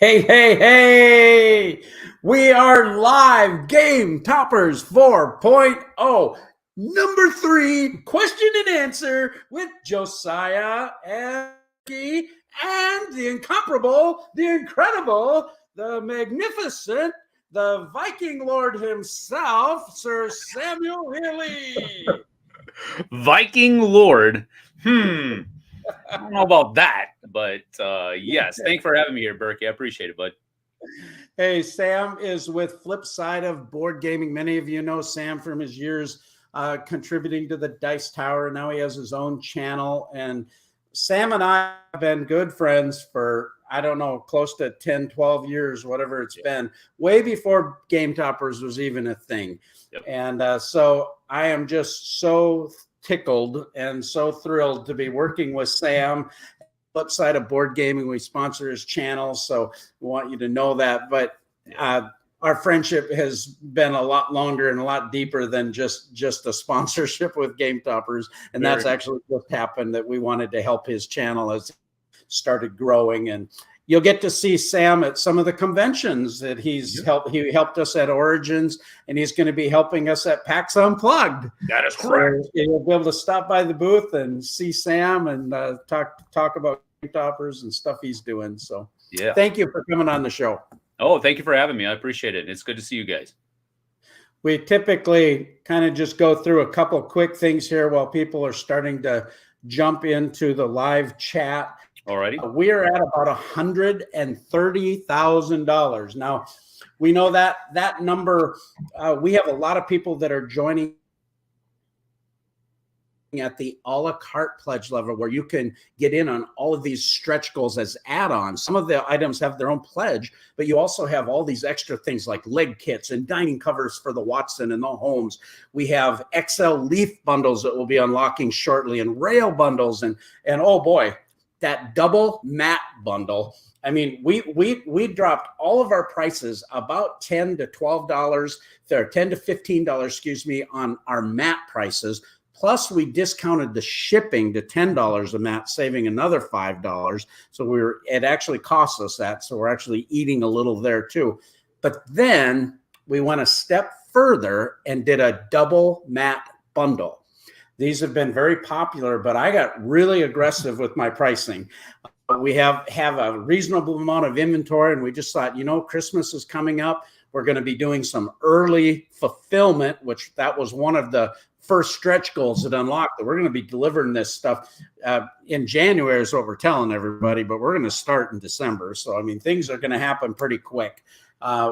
Hey, hey, hey! We are live Game Toppers 4.0, number 3, question and answer with Josiah and Ricky and the incomparable, the incredible, the magnificent, the Viking Lord himself, Sir Samuel Healey. Viking Lord. I don't know about that, but yes, thanks for having me here, Berkey. I appreciate it, bud. Hey, Sam is with Flipside of Board Gaming. Many of you know Sam from his years contributing to the Dice Tower. Now he has his own channel. And Sam and I have been good friends for, I don't know, close to 10, 12 years, whatever it's been, way before Game Toppers was even a thing. Yep. And so I am just so tickled and so thrilled to be working with Sam. Flipside of Board Gaming, we sponsor his channel, so we want you to know that. But our friendship has been a lot longer and a lot deeper than just a sponsorship with Game Toppers. And that's actually what happened, that we wanted to help his channel as it started growing. And you'll get to see Sam at some of the conventions that he's helped. He helped us at Origins, and he's going to be helping us at PAX Unplugged. That is correct. So you'll be able to stop by the booth and see Sam and talk about Game Toppers and stuff he's doing. So yeah, thank you for coming on the show. Oh, thank you for having me. I appreciate it. It's good to see you guys. We typically kind of just go through a couple quick things here while people are starting to jump into the live chat. Alrighty. We are at about $130,000. Now, we know that number, we have a lot of people that are joining at the a la carte pledge level, where you can get in on all of these stretch goals as add-ons. Some of the items have their own pledge, but you also have all these extra things like leg kits and dining covers for the Watson and the homes. We have XL leaf bundles that we'll be unlocking shortly, and rail bundles, and oh boy, that double mat bundle. I mean, we dropped all of our prices about $10 to $12, or $10 to $15, excuse me, on our mat prices. Plus, we discounted the shipping to $10 a mat, saving another $5. So it actually cost us that. So we're actually eating a little there too. But then we went a step further and did a double mat bundle. These have been very popular, but I got really aggressive with my pricing. We have a reasonable amount of inventory, and we just thought, Christmas is coming up. We're going to be doing some early fulfillment, which that was one of the first stretch goals that unlocked, that we're going to be delivering this stuff in January is what we're telling everybody, but we're going to start in December. So, I mean, things are going to happen pretty quick.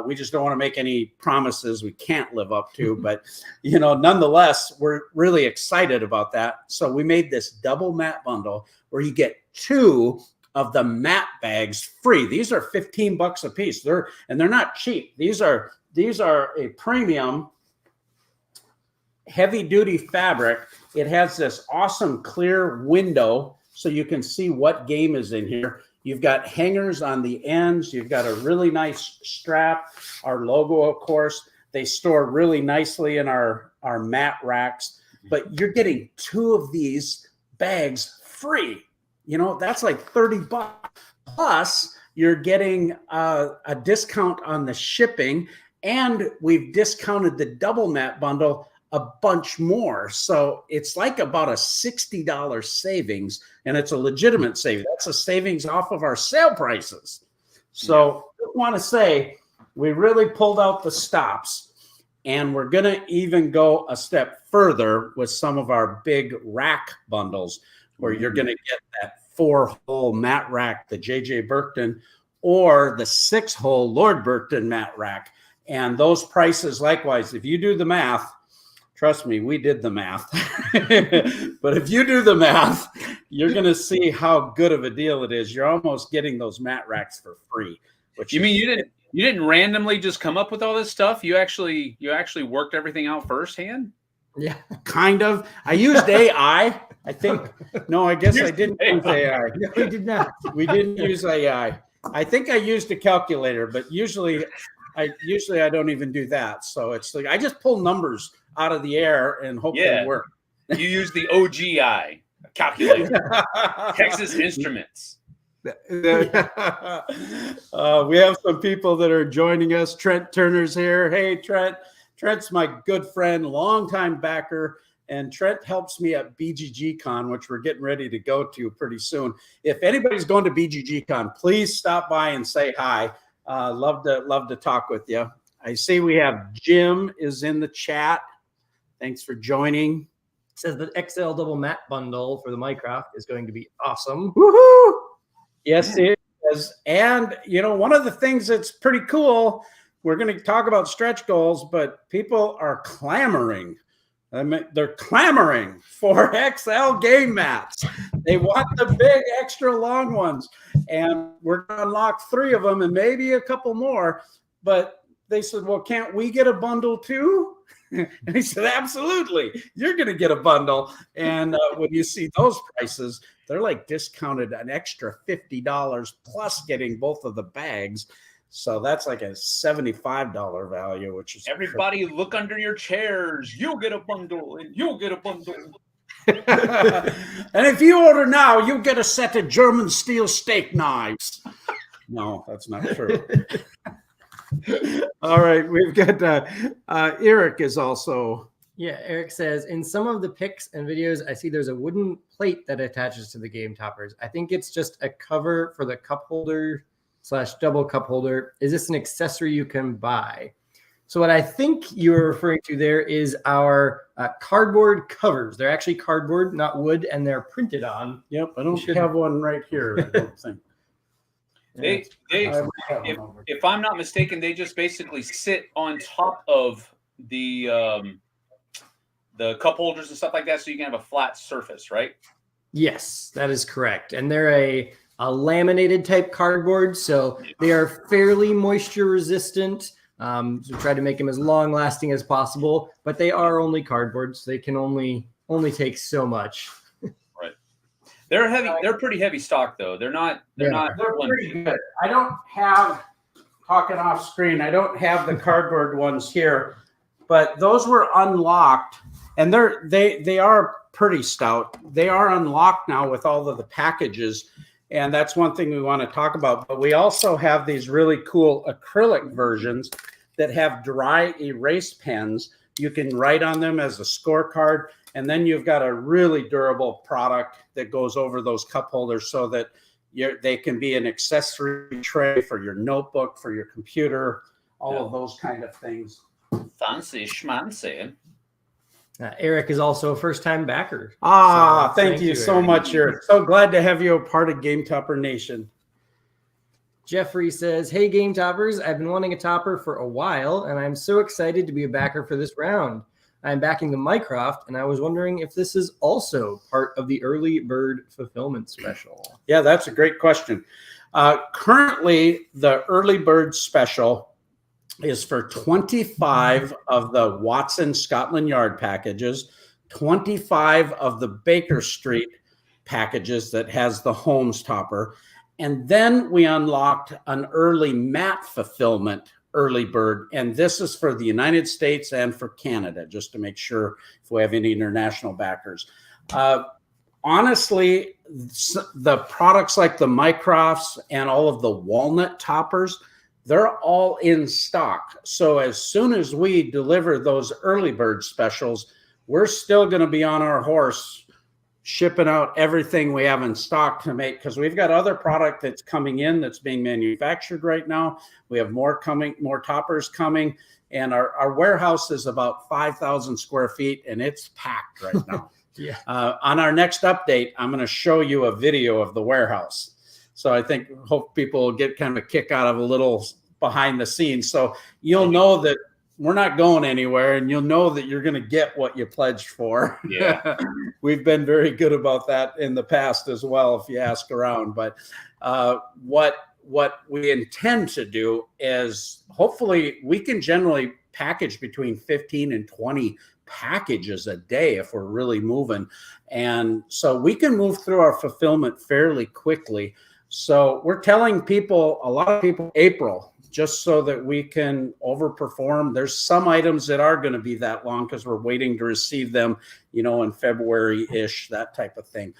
We just don't want to make any promises we can't live up to, but nonetheless, we're really excited about that. So we made this double mat bundle where you get 2 of the mat bags free. These are $15 a piece. They're not cheap. These are a premium heavy duty fabric. It has this awesome clear window so you can see what game is in here. You've got hangers on the ends. You've got a really nice strap. Our logo, of course, they store really nicely in our mat racks. But you're getting 2 of these bags free. That's like $30. Plus, you're getting a discount on the shipping, and we've discounted the double mat bundle a bunch more. So it's like about a $60 savings, and it's a legitimate savings. That's a savings off of our sale prices. So I want to say we really pulled out the stops, and we're going to even go a step further with some of our big rack bundles, where you're going to get that 4-hole mat rack, the JJ Burkton, or the 6-hole Lord Burkton mat rack. And those prices, likewise, if you do the math, trust me, we did the math. But if you do the math, you're going to see how good of a deal it is. You're almost getting those mat racks for free. You mean you didn't randomly just come up with all this stuff? You actually worked everything out firsthand? Yeah, kind of. I used AI. I think. No, I guess I didn't use AI. No, we did not. We didn't use AI. I think I used a calculator, but usually I don't even do that. So it's like I just pull numbers out of the air and hope they work. You use the OGI calculator, Texas Instruments. We have some people that are joining us. Trent Turner's here. Hey, Trent. Trent's my good friend, longtime backer, and Trent helps me at BGG Con, which we're getting ready to go to pretty soon. If anybody's going to BGG Con, please stop by and say hi. Love to talk with you. I see we have Jim is in the chat. Thanks for joining. Says the XL double mat bundle for the Minecraft is going to be awesome. Woohoo! Yes, it is. And, you know, one of the things that's pretty cool, we're going to talk about stretch goals, but people are clamoring. I mean, they're clamoring for XL game mats. They want the big, extra long ones. And we're going to unlock 3 of them and maybe a couple more. But they said, well, can't we get a bundle too? And he said, absolutely. You're going to get a bundle. And when you see those prices, they're like discounted an extra $50 plus getting both of the bags. So that's like a $75 value, which is everybody look under your chairs. You'll get a bundle and you'll get a bundle. And if you order now, you'll get a set of German steel steak knives. No, that's not true. All right, we've got Eric is also. Yeah, Eric says, in some of the pics and videos, I see there's a wooden plate that attaches to the game toppers. I think it's just a cover for the cup holder / double cup holder. Is this an accessory you can buy? So what I think you're referring to there is our cardboard covers. They're actually cardboard, not wood, and they're printed on. Yep, I don't have one right here, I don't think. If I'm not mistaken, they just basically sit on top of the cup holders and stuff like that, so you can have a flat surface, right? Yes, that is correct. And they're a laminated type cardboard, so they are fairly moisture resistant. So try to make them as long lasting as possible, but they are only cardboard, so they can only take so much. Right. They're heavy. They're pretty heavy stock, though. They're pretty good. I don't have, talking off screen, I don't have the cardboard ones here, but those were unlocked, and they are pretty stout. They are unlocked now with all of the packages, and that's one thing we want to talk about. But we also have these really cool acrylic versions that have dry erase pens. You can write on them as a scorecard, and then you've got a really durable product that goes over those cup holders so that they can be an accessory tray for your notebook, for your computer, all of those kind of things. Fancy schmancy. Eric is also a first-time backer. So thank you so much, Eric. So glad to have you a part of Game Topper Nation. Jeffrey says, hey, Game Toppers, I've been wanting a topper for a while, and I'm so excited to be a backer for this round. I'm backing the Minecraft, and I was wondering if this is also part of the early bird fulfillment special. Yeah, that's a great question. Currently, the early bird special is for 25 of the Watson Scotland Yard packages, 25 of the Baker Street packages that has the Holmes topper. And then we unlocked an early mat fulfillment early bird. And this is for the United States and for Canada, just to make sure if we have any international backers. Honestly, the products like the Mycrofts and all of the walnut toppers, they're all in stock. So as soon as we deliver those early bird specials, we're still going to be on our horse shipping out everything we have in stock to make, because we've got other product that's coming in that's being manufactured right now. We have more coming, more toppers coming, and our warehouse is about 5,000 square feet, and it's packed right now. Yeah. On our next update, I'm going to show you a video of the warehouse. So I hope people will get kind of a kick out of a little behind the scenes. So you'll know that we're not going anywhere, and you'll know that you're going to get what you pledged for. Yeah. We've been very good about that in the past as well, if you ask around. But what we intend to do is hopefully we can generally package between 15 and 20 packages a day if we're really moving. And so we can move through our fulfillment fairly quickly. So we're telling people, a lot of people, April, just so that we can overperform. There's some items that are going to be that long because we're waiting to receive them, in February-ish, that type of thing.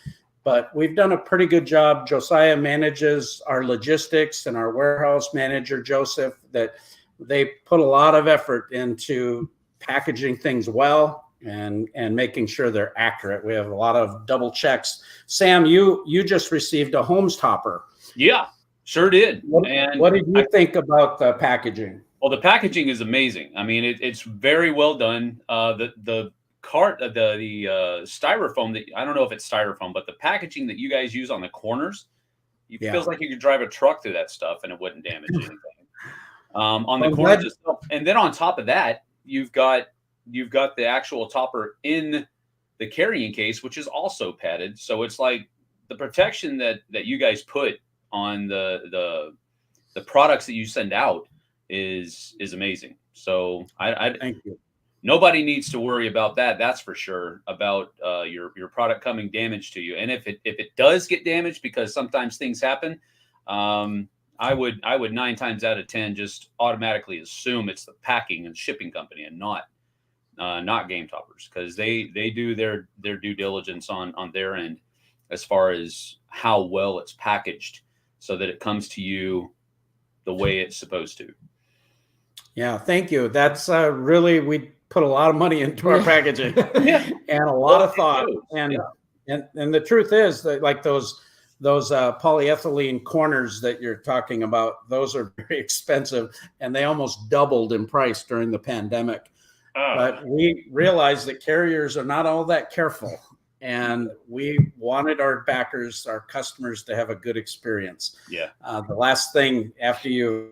but we've done a pretty good job. Josiah manages our logistics, and our warehouse manager, Joseph, that they put a lot of effort into packaging things well and making sure they're accurate. We have a lot of double checks. Sam, you just received a Holmes topper. Yeah, sure did. What did you think about the packaging? Well, the packaging is amazing. I mean, it's very well done. The styrofoam that, I don't know if it's styrofoam, but the packaging that you guys use on the corners, it feels like you could drive a truck through that stuff and it wouldn't damage anything. On the corners itself. And then on top of that, you've got the actual topper in the carrying case, which is also padded. So it's like the protection that you guys put on the products that you send out is amazing. So I thank you. Nobody needs to worry about that. That's for sure, about your product coming damaged to you. And if it does get damaged, because sometimes things happen, I would 9 times out of 10 just automatically assume it's the packing and shipping company and not Game Toppers, because they do their due diligence on their end as far as how well it's packaged so that it comes to you the way it's supposed to. Yeah, thank you. That's really, we put a lot of money into our packaging and a lot of thought. And the truth is that, like those polyethylene corners that you're talking about, those are very expensive, and they almost doubled in price during the pandemic. But we realized that carriers are not all that careful, and we wanted our backers, our customers, to have a good experience. Yeah. The last thing after you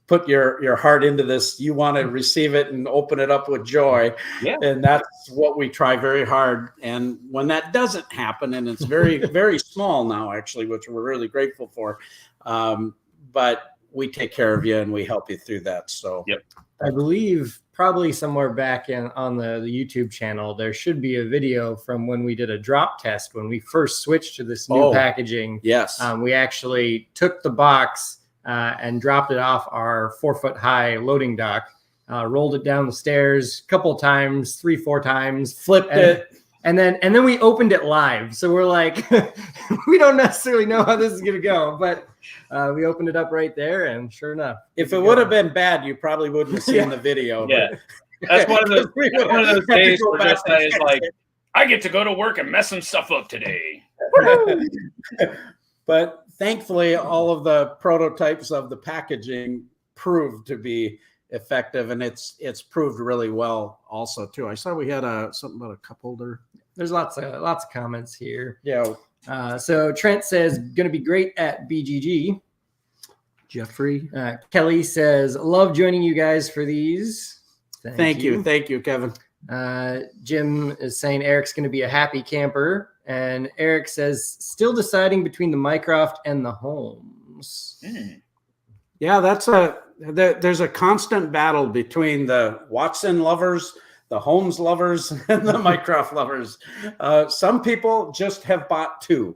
put your heart into this, you want to receive it and open it up with joy. Yeah. And that's what we try very hard. And when that doesn't happen, and it's very, very small now, actually, which we're really grateful for, but we take care of you and we help you through that. So yep. I believe probably somewhere back on the YouTube channel, there should be a video from when we did a drop test, when we first switched to this new packaging. Yes. We actually took the box and dropped it off our 4-foot-high loading dock, rolled it down the stairs a couple of times, 3-4 times, flipped it. And then we opened it live. So we're like, we don't necessarily know how this is going to go, but we opened it up right there, and sure enough. If it would have been bad, you probably wouldn't have seen the video. Yeah. That's one of those days where just is like, I get to go to work and mess some stuff up today. But thankfully, all of the prototypes of the packaging proved to be effective, and it's proved really well also too. I saw we had something about a cup holder. There's lots of comments here. Yeah. So Trent says, going to be great at BGG. Jeffrey. Kelly says, love joining you guys for these. Thank you. Thank you, Kevin. Jim is saying Eric's going to be a happy camper. And Eric says, still deciding between the Mycroft and the Holmes. Yeah, there's a constant battle between the Watson lovers, the Holmes lovers, and the Mycroft lovers. Some people just have bought 2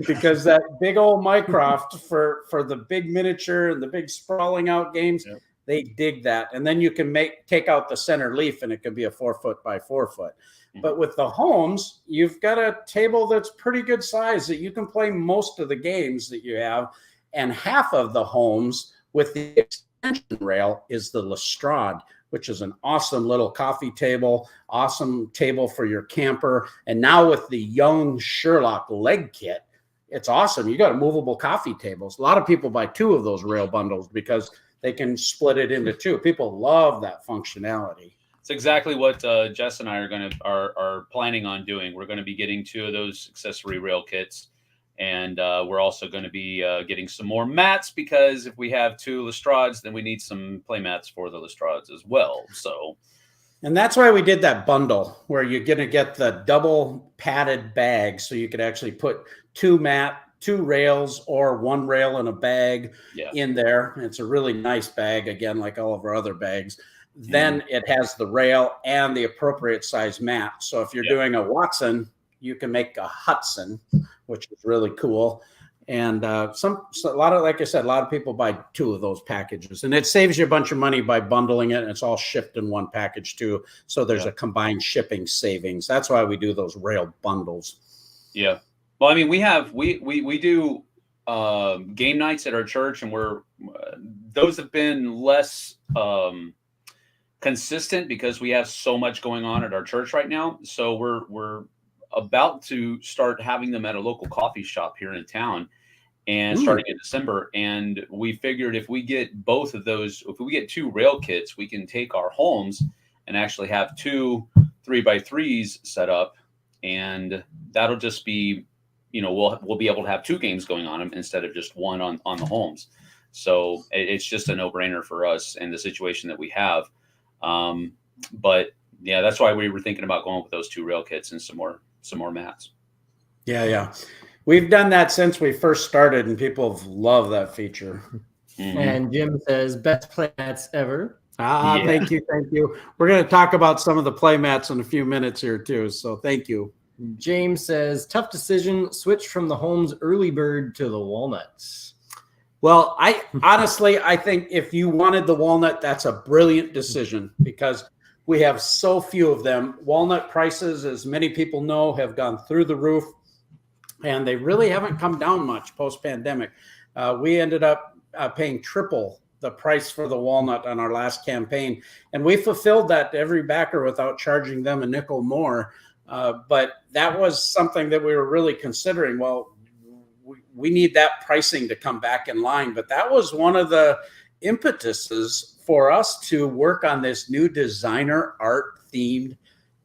because that big old Mycroft for the big miniature and the big sprawling out games, they dig that. And then you can take out the center leaf, and it can be a 4-foot by 4-foot. But with the Holmes, you've got a table that's pretty good size that you can play most of the games that you have. And half of the Holmes with the extension rail is the Lestrade, which is an awesome little coffee table, awesome table for your camper. And now with the Young Sherlock leg kit, it's awesome. You got movable coffee tables. A lot of people buy 2 of those rail bundles because they can split it into 2. People love that functionality. It's exactly what Jess and I are planning on doing. We're going to be getting 2 of those accessory rail kits, and we're also going to be getting some more mats, because if we have 2 Lestrades, then we need some play mats for the Lestrades as well. So, and that's why we did that bundle where you're going to get the double padded bag, so you could actually put 2 rails or 1 rail in a bag in there. It's a really nice bag, again, like all of our other bags. Then it has the rail and the appropriate size mat. So if you're doing a Watson, you can make a Hudson, which is really cool. And like I said, a lot of people buy 2 of those packages, and it saves you a bunch of money by bundling it. And it's all shipped in one package too. So there's a combined shipping savings. That's why we do those rail bundles. Yeah. Well, I mean, we do game nights at our church, and those have been less consistent because we have so much going on at our church right now. So we're about to start having them at a local coffee shop here in town, and starting in December. And we figured if we get both of those, if we get 2 rail kits, we can take our homes and actually have 2 3x3s set up, and that'll just be, we'll be able to have 2 games going on them instead of just one on the homes. So it's just a no-brainer for us and the situation that we have. But yeah, that's why we were thinking about going with those 2 rail kits and some more mats. Yeah. We've done that since we first started, and people have loved that feature. Mm-hmm. And Jim says, best play mats ever. Yeah. Thank you. We're going to talk about some of the play mats in a few minutes here too. So thank you. James says, tough decision, switch from the Holmes early bird to the walnuts. Well, I think if you wanted the walnut, that's a brilliant decision because we have so few of them. Walnut prices, as many people know, have gone through the roof, and they really haven't come down much post-pandemic. We ended up paying triple the price for the walnut on our last campaign, and we fulfilled that to every backer without charging them a nickel more. But that was something that we were really considering. Well, we need that pricing to come back in line. But that was one of the impetuses for us to work on this new designer art themed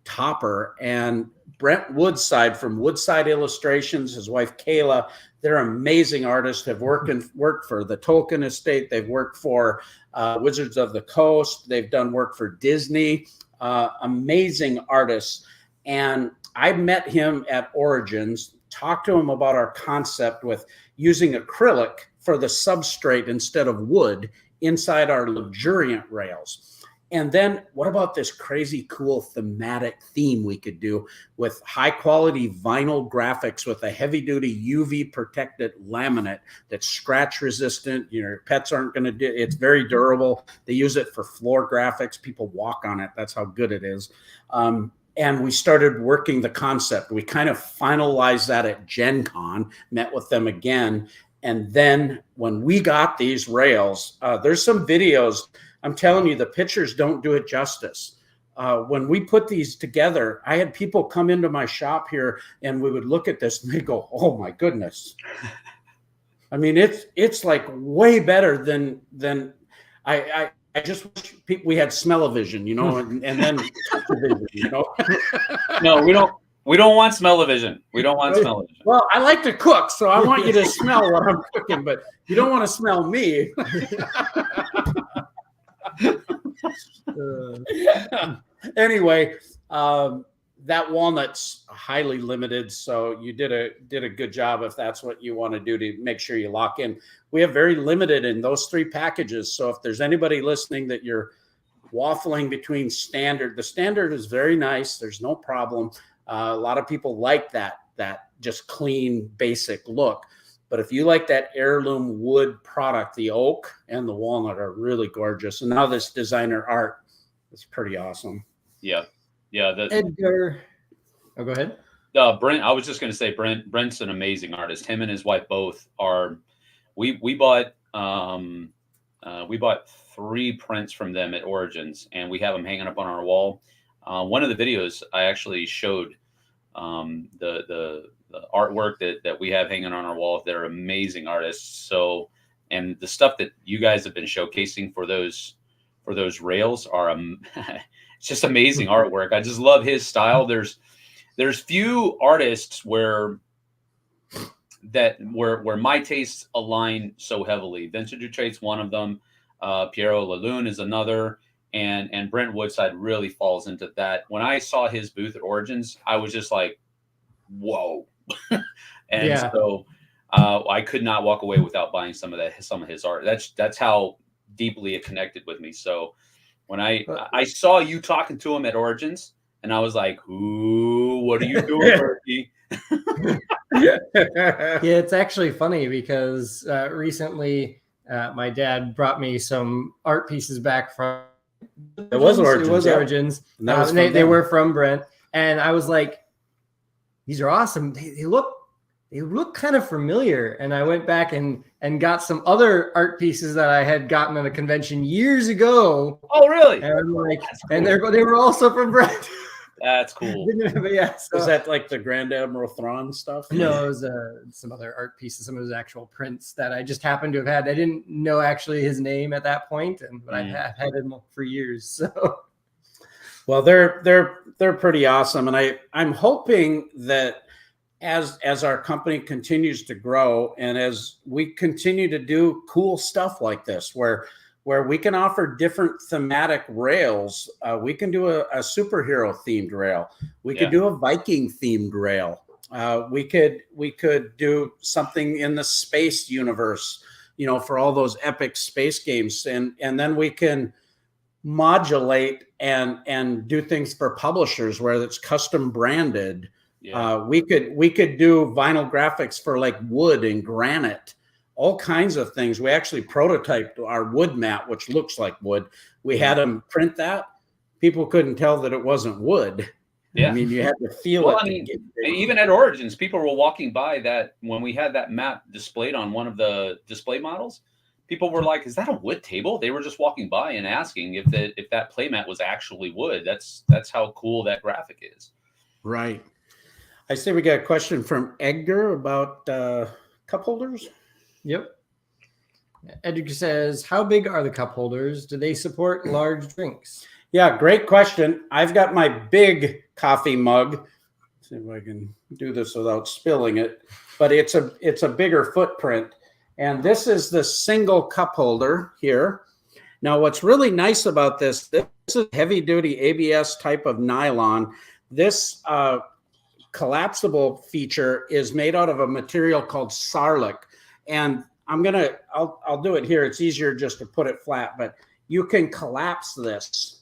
topper. And Brent Woodside from Woodside Illustrations, his wife Kayla, they're amazing artists, have worked for the Tolkien Estate. They've worked for Wizards of the Coast. They've done work for Disney. Amazing artists. And I met him at Origins, talked to him about our concept with using acrylic for the substrate instead of wood inside our luxuriant rails. And then what about this crazy cool thematic theme we could do with high quality vinyl graphics with a heavy duty UV protected laminate that's scratch resistant. Your pets aren't going to do it's very durable. They use it for floor graphics. People walk on it. That's how good it is. And we started working the concept. We kind of finalized that at Gen Con, met with them again. And then when we got these rails, there's some videos. I'm telling you, the pictures don't do it justice. When we put these together, I had people come into my shop here and we would look at this and they go, oh my goodness. I mean, it's like way better than I just wish we had smell-o-vision, and then touch-o-vision, No, we don't want smell-o-vision. We don't want smell-o-vision. Well, I like to cook, so I want you to smell what I'm cooking, but you don't want to smell me. Anyway, that walnut's highly limited, so you did a good job if that's what you want to do to make sure you lock in. We have very limited in those 3 packages, so if there's anybody listening that you're waffling between standard, the standard is very nice. There's no problem. A lot of people like that just clean, basic look. But if you like that heirloom wood product, the oak and the walnut are really gorgeous. And now this designer art is pretty awesome. Yeah. Edgar. Oh, go ahead. Brent, I was just going to say, Brent's an amazing artist. Him and his wife both are. We bought 3 prints from them at Origins, and we have them hanging up on our wall. One of the videos I actually showed the artwork that we have hanging on our wall. They're amazing artists. So, and the stuff that you guys have been showcasing for those rails are it's just amazing artwork. I just love his style. There's few artists where my tastes align so heavily. Vincent Dutrait's one of them. Piero Lalune is another. And Brent Woodside really falls into that. When I saw his booth at Origins, I was just like, whoa. So I could not walk away without buying some of his art. That's how deeply it connected with me. So when I saw you talking to him at Origins, and I was like, ooh, what are you doing, Berkey? Yeah, it's actually funny because recently my dad brought me some art pieces back from Origins. They were from Brent, and I was like, these are awesome. They look they look kind of familiar. And I went back and got some other art pieces that I had gotten at a convention years ago. Oh, really? And I'm like, That's and cool. they were also from Brett. That's cool. But yeah, so, Is that like the Grand Admiral Thrawn stuff? no, it was some other art pieces, some of his actual prints that I just happened to have had. I didn't know actually his name at that point, but I've had him for years. So, well, they're pretty awesome, and I'm hoping that as our company continues to grow and as we continue to do cool stuff like this, where we can offer different thematic rails. We can do a superhero themed rail. We could do a Viking themed rail. We could do something in the space universe, for all those epic space games. And then we can modulate and do things for publishers where it's custom branded. Yeah. We could do vinyl graphics for like wood and granite. All kinds of things. We actually prototyped our wood mat, which looks like wood. We had them print that. People couldn't tell that it wasn't wood. Yeah. I mean, you had to feel it. And even at Origins, people were walking by that when we had that mat displayed on one of the display models. People were like, "Is that a wood table?" They were just walking by and asking if that playmat was actually wood. That's how cool that graphic is. Right. I see we got a question from Edgar about cup holders. Yep. Edgar says, how big are the cup holders? Do they support large drinks? Yeah, great question. I've got my big coffee mug. Let's see if I can do this without spilling it. But it's a bigger footprint. And this is the single cup holder here. Now, what's really nice about this is heavy duty ABS type of nylon. This collapsible feature is made out of a material called Sarlic. And I'll do it here. It's easier just to put it flat, but you can collapse this.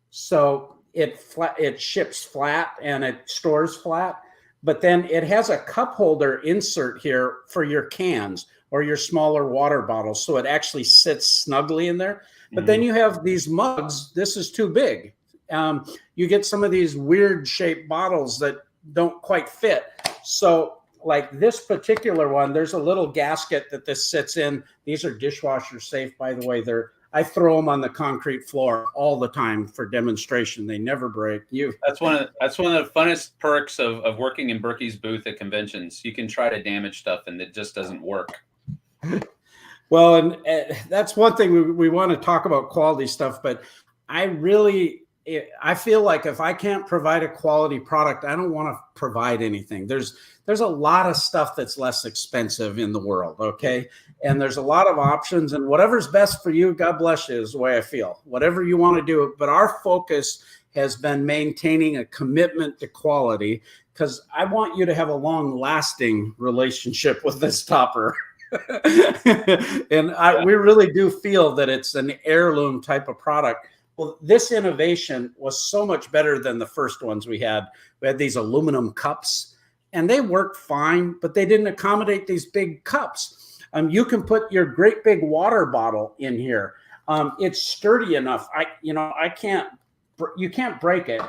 So it ships flat and it stores flat, but then it has a cup holder insert here for your cans or your smaller water bottles. So it actually sits snugly in there. But then you have these mugs. This is too big. You get some of these weird shaped bottles that don't quite fit. So like this particular one, there's a little gasket that this sits in. These are dishwasher safe, by the way. I throw them on the concrete floor all the time for demonstration. They never break. That's one of the funnest perks of working in Berkey's booth at conventions. You can try to damage stuff and it just doesn't work. Well, and that's one thing we want to talk about quality stuff, but I feel like if I can't provide a quality product, I don't want to provide anything. There's a lot of stuff that's less expensive in the world, okay? And there's a lot of options, and whatever's best for you, God bless you, is the way I feel. Whatever you want to do, but our focus has been maintaining a commitment to quality because I want you to have a long-lasting relationship with this topper. And we really do feel that it's an heirloom type of product. Well, this innovation was so much better than the first ones we had. We had these aluminum cups, and they worked fine, but they didn't accommodate these big cups. You can put your great big water bottle in here. It's sturdy enough. You can't break it.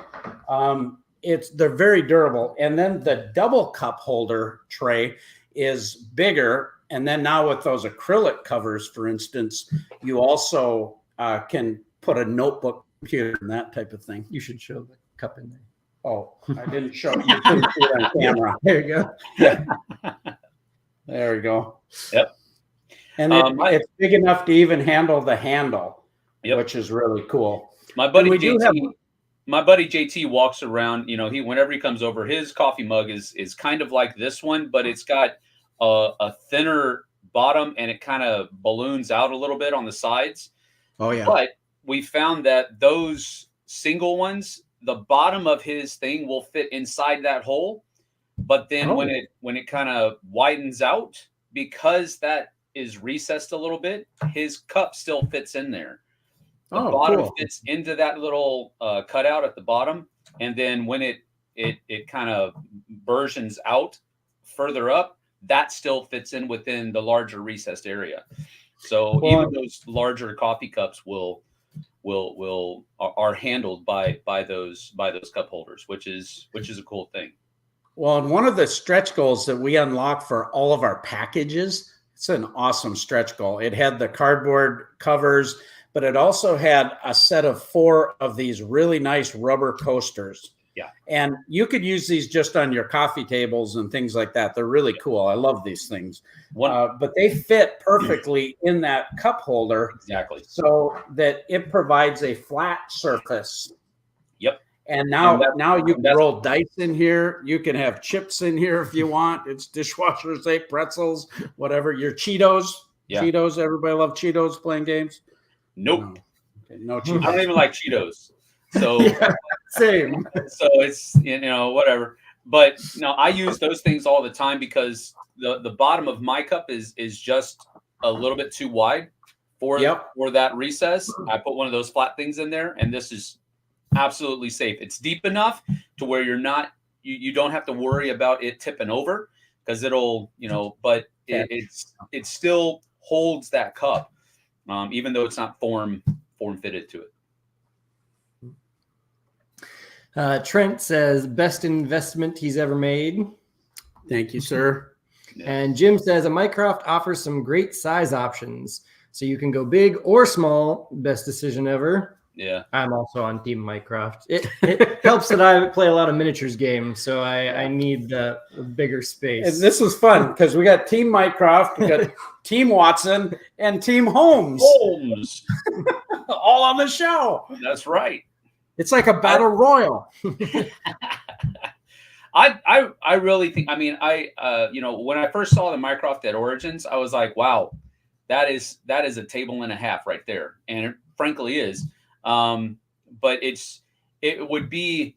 They're very durable. And then the double cup holder tray is bigger. And then now with those acrylic covers, for instance, you also can put a notebook, computer, and that type of thing. You should show the cup in there. Oh, I didn't show you. Couldn't see it on camera. There you go. Yeah. There we go. Yep. And it's big enough to even handle the handle, which is really cool. My buddy JT walks around. Whenever he comes over, his coffee mug is kind of like this one, but it's got a thinner bottom and it kind of balloons out a little bit on the sides. Oh yeah. But we found that those single ones, the bottom of his thing will fit inside that hole. But then when it kind of widens out, because that is recessed a little bit, his cup still fits in there. The bottom fits into that little cutout at the bottom. And then when it kind of burgeons out further up, that still fits in within the larger recessed area. So even those larger coffee cups are handled by those cup holders, which is a cool thing. Well, and one of the stretch goals that we unlocked for all of our packages, it's an awesome stretch goal. It had the cardboard covers, but it also had a set of 4 of these really nice rubber coasters. Yeah. And you could use these just on your coffee tables and things like that. They're really cool. I love these things. But they fit perfectly in that cup holder. Exactly. So that it provides a flat surface. Yep. And now you can roll dice in here. You can have chips in here if you want. It's dishwasher safe, pretzels, whatever. Your Cheetos. Yeah. Cheetos. Everybody love Cheetos playing games? Nope. No, okay, no Cheetos. I don't even like Cheetos. So same. So it's, whatever. But no, I use those things all the time because the bottom of my cup is just a little bit too wide for that recess. I put one of those flat things in there, and this is absolutely safe. It's deep enough to where you don't have to worry about it tipping over, because it'll, but it still holds that cup, even though it's not form fitted to it. Trent says best investment he's ever made. Thank you, sir. Yeah. And Jim says a Minecraft offers some great size options, so you can go big or small. Best decision ever. Yeah, I'm also on Team Minecraft. It helps that I play a lot of miniatures games, so I need the bigger space. And this was fun because we got Team Minecraft, we got Team Watson, and Team Holmes. All on the show. That's right. It's like a battle royal. I really think, when I first saw the Minecraft at Origins, I was like, wow, that is a table and a half right there. And it frankly is. But it would be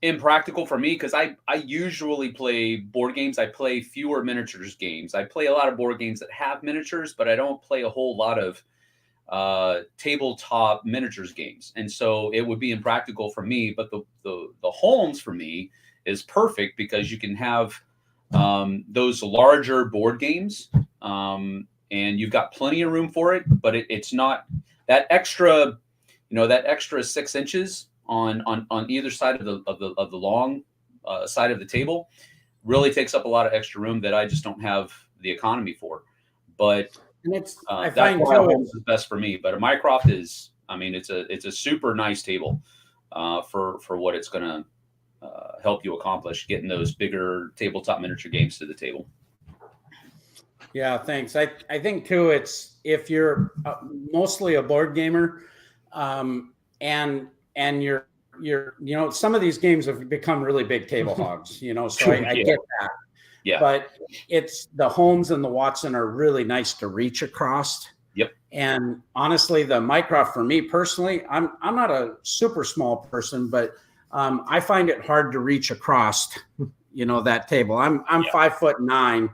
impractical for me because I usually play board games. I play fewer miniatures games. I play a lot of board games that have miniatures, but I don't play a whole lot of tabletop miniatures games, and so it would be impractical for me. But the Holmes for me is perfect because you can have those larger board games, and you've got plenty of room for it. But it's not that extra, that extra 6 inches on either side of the long side of the table really takes up a lot of extra room that I just don't have the economy for. But and it's I that's find why Holmes is best for me. But a Minecraft is, it's a super nice table for what it's going to help you accomplish, getting those bigger tabletop miniature games to the table. Yeah, thanks. I think too, it's if you're mostly a board gamer, and you're some of these games have become really big table hogs, so I get that. Yeah. But it's the Holmes and the Watson are really nice to reach across. Yep. And honestly, the Minecraft for me personally, I'm not a super small person, but I find it hard to reach across, that table. I'm 5'9",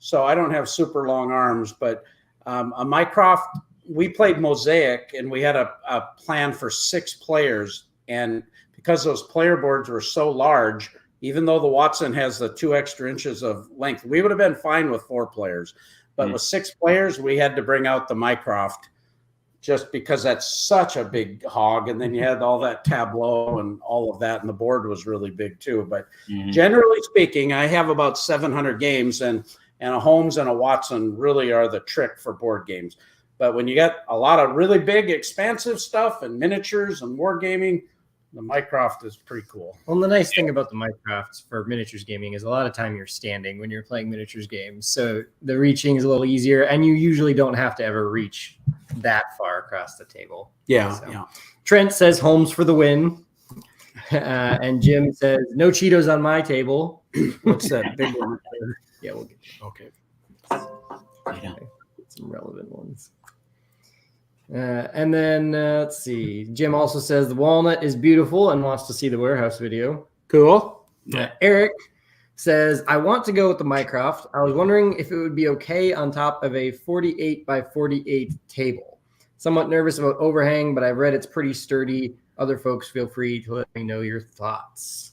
so I don't have super long arms, but a Minecraft, we played Mosaic and we had a plan for 6 players. And because those player boards were so large, even though the Watson has the 2 extra inches of length, we would have been fine with 4 players. But with 6 players, we had to bring out the Minecraft just because that's such a big hog. And then you had all that tableau and all of that. And the board was really big too. But generally speaking, I have about 700 games, and a Holmes and a Watson really are the trick for board games. But when you get a lot of really big, expansive stuff and miniatures and wargaming, the Minecraft is pretty cool. Well, the nice thing about the Minecraft for miniatures gaming is a lot of time you're standing when you're playing miniatures games. So the reaching is a little easier, and you usually don't have to ever reach that far across the table. Yeah. So. Yeah. Trent says Holmes for the win. And Jim says no Cheetos on my table. What's that big one? Yeah, we'll get Okay. some relevant ones. And then let's see. Jim also says the walnut is beautiful and wants to see the warehouse video. Cool. Eric says, I want to go with the Minecraft. I was wondering if it would be okay on top of a 48 by 48 table. Somewhat nervous about overhang, but I've read it's pretty sturdy. Other folks, feel free to let me know your thoughts.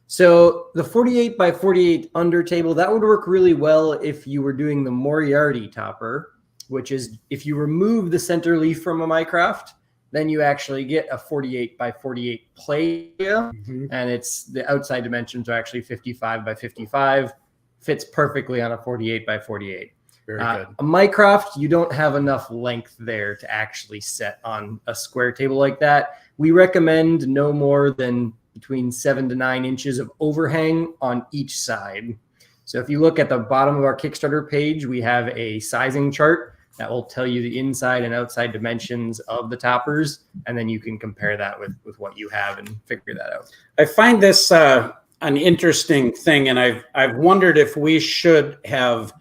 So the 48 by 48 under table, that would work really well if you were doing the Moriarty topper, which is if you remove the center leaf from a Minecraft then you actually get a 48 by 48 play area, and it's the outside dimensions are actually 55 by 55. Fits perfectly on a 48 by 48. Very good. A Mycroft, you don't have enough length there to actually set on a square table like that. We recommend no more than between 7 to 9 inches of overhang on each side. So if you look at the bottom of our Kickstarter page, we have a sizing chart that will tell you the inside and outside dimensions of the toppers, and then you can compare that with what you have and figure that out. I find this an interesting thing, and I've wondered if we should have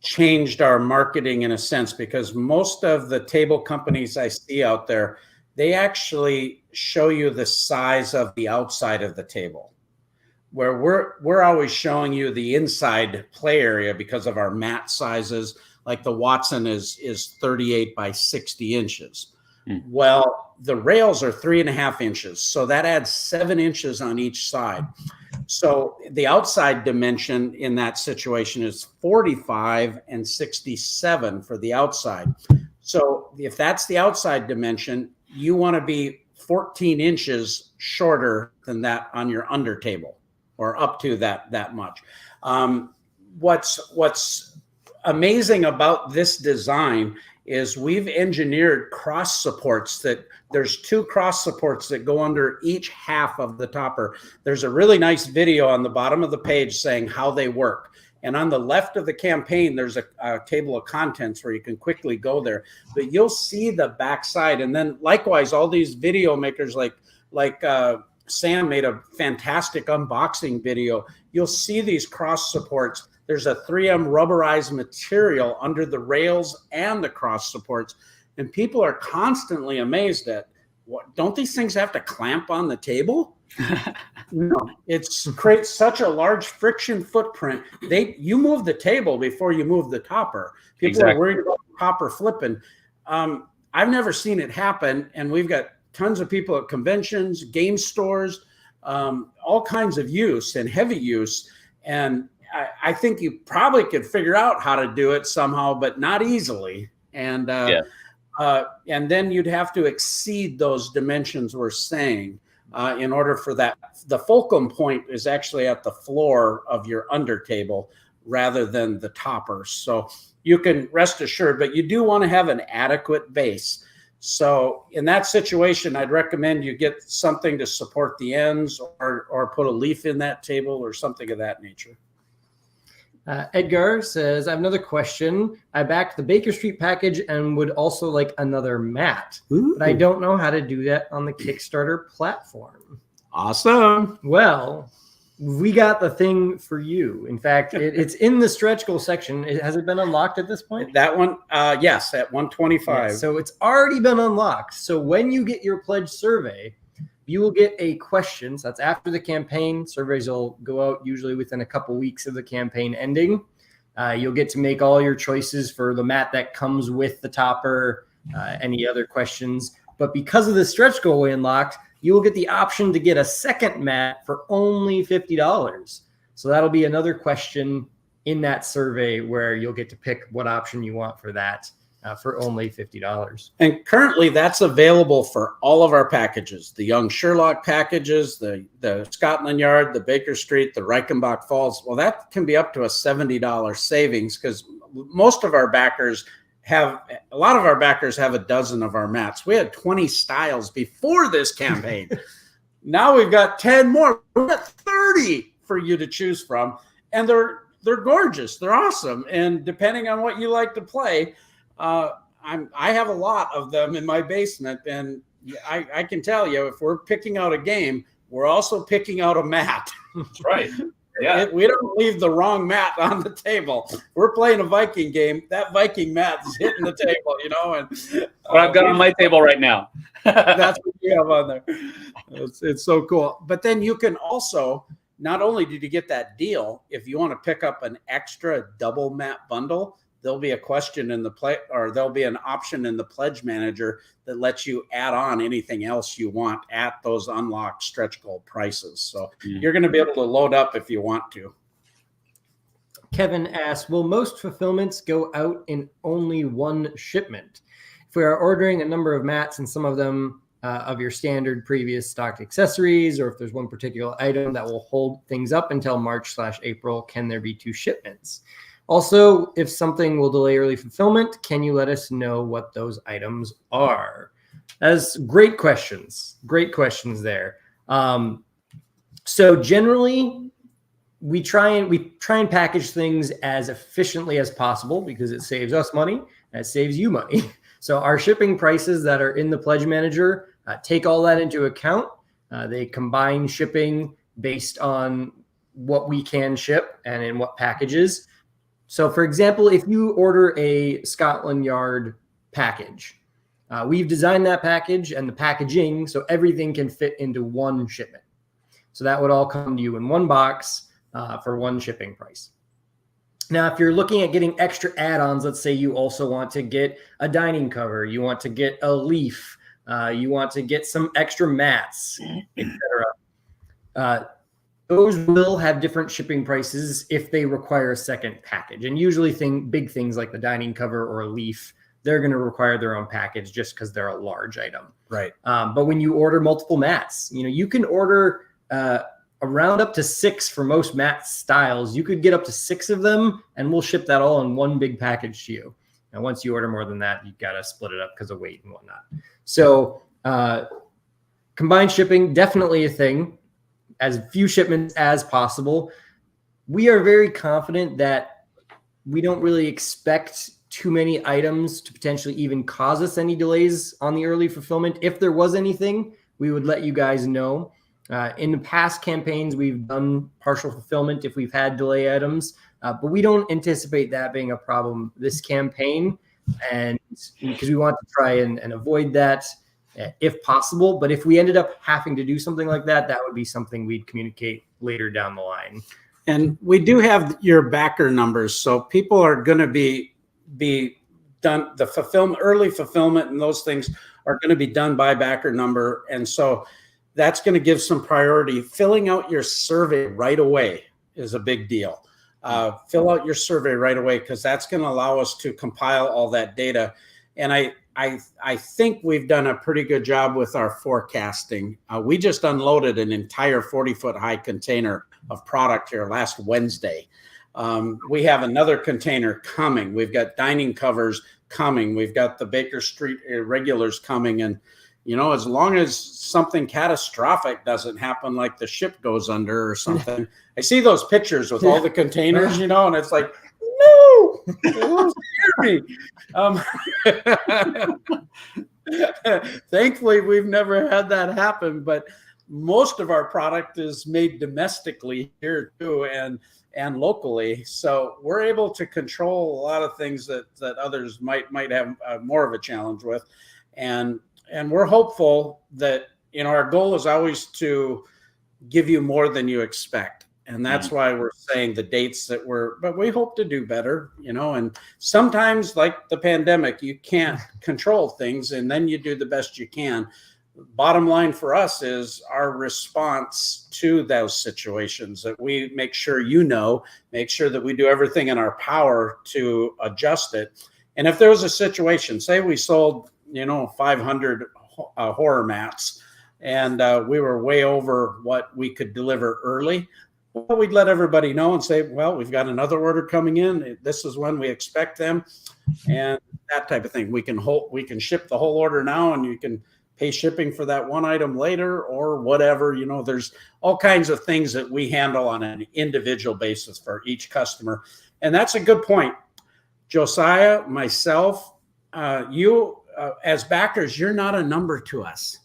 changed our marketing in a sense, because most of the table companies I see out there, they actually show you the size of the outside of the table, where we're always showing you the inside play area because of our mat sizes. Like the Watson is 38 by 60 inches. Well, the rails are 3.5 inches. So that adds 7 inches on each side. So the outside dimension in that situation is 45 and 67 for the outside. So if that's the outside dimension, you want to be 14 inches shorter than that on your under table, or up to that much. What's amazing about this design is we've engineered cross supports. That there's 2 cross supports that go under each half of the topper. There's a really nice video on the bottom of the page saying how they work. And on the left of the campaign, there's a table of contents where you can quickly go there. But you'll see the backside. And then likewise, all these video makers like Sam made a fantastic unboxing video. You'll see these cross supports. There's a 3M rubberized material under the rails and the cross supports. And people are constantly amazed at, what, don't these things have to clamp on the table? No, it creates such a large friction footprint. You move the table before you move the topper. People are worried about the topper flipping. I've never seen it happen. And we've got tons of people at conventions, game stores, all kinds of use and heavy use. And I think you probably could figure out how to do it somehow, but not easily. And then you'd have to exceed those dimensions we're saying in order for that. The fulcrum point is actually at the floor of your under table rather than the toppers. So you can rest assured, but you do want to have an adequate base. So in that situation, I'd recommend you get something to support the ends, or put a leaf in that table or something of that nature. Edgar says, I have another question. I backed the Baker Street package and would also like another mat, but I don't know how to do that on the Kickstarter platform. Awesome. Well, we got the thing for you. In fact, it's in the stretch goal section. Has it been unlocked at this point? That one, yes, at 125. Yeah, so it's already been unlocked. So when you get your pledge survey, you will get a question. So that's after the campaign. Surveys will go out usually within a couple weeks of the campaign ending. You'll get to make all your choices for the mat that comes with the topper, any other questions. But because of the stretch goal we unlocked, you will get the option to get a second mat for only $50. So that'll be another question in that survey where you'll get to pick what option you want for that. For only $50. And currently that's available for all of our packages, the Young Sherlock packages, the Scotland Yard, the Baker Street, the Reichenbach Falls. Well, that can be up to a $70 savings, because most of our backers have a dozen of our mats. We had 20 styles before this campaign. Now we've got 10 more. We've got 30 for you to choose from. And they're gorgeous. They're awesome. And depending on what you like to play, I have a lot of them in my basement, and I can tell you, if we're picking out a game, we're also picking out a mat. That's right. Yeah. We don't leave the wrong mat on the table. We're playing a Viking game. That Viking mat is hitting the table, and what I've got on my table right now. That's what you have on there. It's so cool. But then you can also, not only did you get that deal, if you want to pick up an extra double mat bundle, there'll be a question in the there'll be an option in the pledge manager that lets you add on anything else you want at those unlocked stretch goal prices. So you're going to be able to load up if you want to. Kevin asks, will most fulfillments go out in only one shipment? If we are ordering a number of mats and some of them of your standard previous stocked accessories, or if there's one particular item that will hold things up until March/April, can there be 2 shipments? Also, if something will delay early fulfillment, can you let us know what those items are? That's great questions. Great questions there. So generally, we try and package things as efficiently as possible because it saves us money and it saves you money. So our shipping prices that are in the Pledge Manager take all that into account. They combine shipping based on what we can ship and in what packages. So for example, if you order a Scotland Yard package, we've designed that package and the packaging so everything can fit into one shipment. So that would all come to you in one box for one shipping price. Now, if you're looking at getting extra add-ons, let's say you also want to get a dining cover, you want to get a leaf, you want to get some extra mats, etc. Those will have different shipping prices if they require a second package. And usually big things like the dining cover or a leaf, they're going to require their own package just because they're a large item. Right. But when you order multiple mats, you can order around up to 6 for most mat styles. You could get up to 6 of them and we'll ship that all in one big package to you. Now, once you order more than that, you've got to split it up because of weight and whatnot. So combined shipping, definitely a thing. As few shipments as possible. We are very confident that we don't really expect too many items to potentially even cause us any delays on the early fulfillment. If there was anything, we would let you guys know. In the past campaigns, we've done partial fulfillment if we've had delay items, but we don't anticipate that being a problem this campaign, and because we want to try and avoid that if possible. But if we ended up having to do something like that, that would be something we'd communicate later down the line. And we do have your backer numbers, so people are going to be done. The early fulfillment and those things are going to be done by backer number, and so that's going to give some priority. Filling out your survey right away is a big deal. Fill out your survey right away because that's going to allow us to compile all that data. And I think we've done a pretty good job with our forecasting. We just unloaded an entire 40-foot high container of product here last Wednesday. We have another container coming. We've got dining covers coming. We've got the Baker Street regulars coming. And, as long as something catastrophic doesn't happen, like the ship goes under or something, I see those pictures with all the containers, and it's like, no, don't scare me. Thankfully, we've never had that happen, but most of our product is made domestically here too and locally. So we're able to control a lot of things that others might have more of a challenge with. And we're hopeful that, our goal is always to give you more than you expect. And that's why we're saying the dates but we hope to do better, and sometimes, like the pandemic, you can't control things and then you do the best you can. Bottom line for us is our response to those situations, that we make sure make sure that we do everything in our power to adjust it. And if there was a situation, say we sold 500 horror mats and we were way over what we could deliver early, well, we'd let everybody know and say, well, we've got another order coming in. This is when we expect them, and that type of thing. We can ship the whole order now, and you can pay shipping for that one item later or whatever. There's all kinds of things that we handle on an individual basis for each customer. And that's a good point. Josiah, myself, you as backers, you're not a number to us.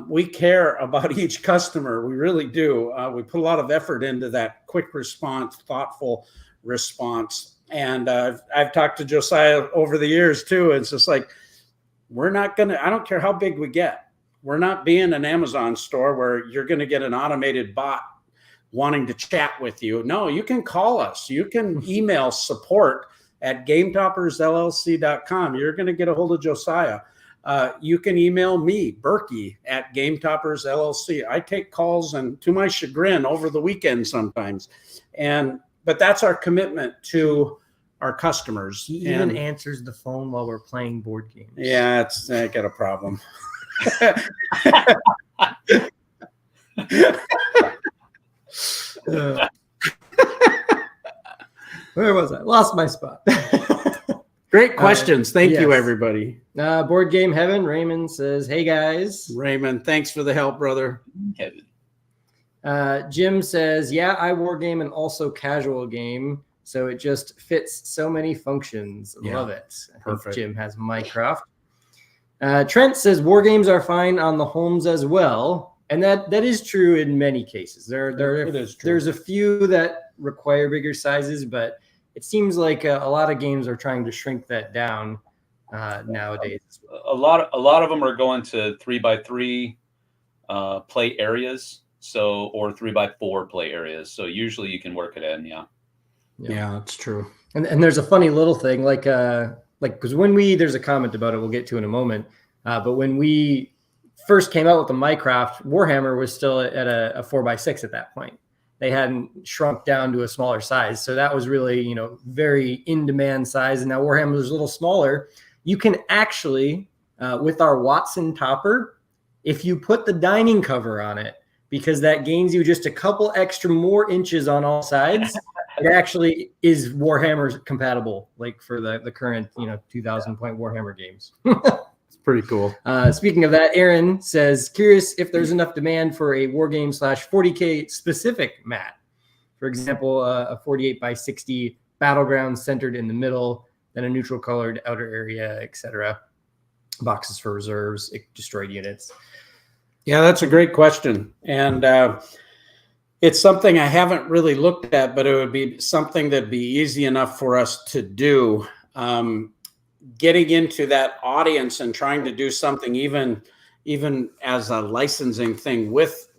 We care about each customer. We really do. We put a lot of effort into that quick response, thoughtful response. And I've talked to Josiah over the years too. It's just like, I don't care how big we get. We're not being an Amazon store where you're going to get an automated bot wanting to chat with you. No, you can call us. You can email support@gametoppersllc.com. You're going to get a hold of Josiah. You can email me, Berkey, at GameToppersLLC. I take calls, and to my chagrin, over the weekend sometimes. But that's our commitment to our customers. He even answers the phone while we're playing board games. Yeah, I got a problem. Where was I? Lost my spot. Great questions. Thank you, yes. everybody. Board Game Heaven. Raymond says, hey, guys. Raymond, thanks for the help, brother. Kevin. Jim says, yeah, I war game and also casual game. So it just fits so many functions. Love it. Perfect. Jim has Minecraft. Trent says, war games are fine on the homes as well. And that is true in many cases. There's a few that require bigger sizes, but it seems like a lot of games are trying to shrink that down nowadays. A lot of them are going to 3x3 play areas, or 3x4 play areas. So usually you can work it in. Yeah, that's true. And there's a funny little thing, like because there's a comment about it we'll get to in a moment. But when we first came out with the Minecraft, Warhammer was still at a 4x6 at that point. They hadn't shrunk down to a smaller size. So that was really, very in-demand size. And now Warhammer is a little smaller. You can actually, with our Watson topper, if you put the dining cover on it, because that gains you just a couple extra more inches on all sides, it actually is Warhammer compatible, like for the current, 2,000 point Warhammer games. It's pretty cool. Speaking of that, Aaron says, curious if there's enough demand for a war game /40K specific mat. For example, a 48x60 battleground centered in the middle, then a neutral colored outer area, etc. Boxes for reserves, destroyed units. Yeah, that's a great question. And it's something I haven't really looked at, but it would be something that'd be easy enough for us to do. Getting into that audience and trying to do something even as a licensing thing with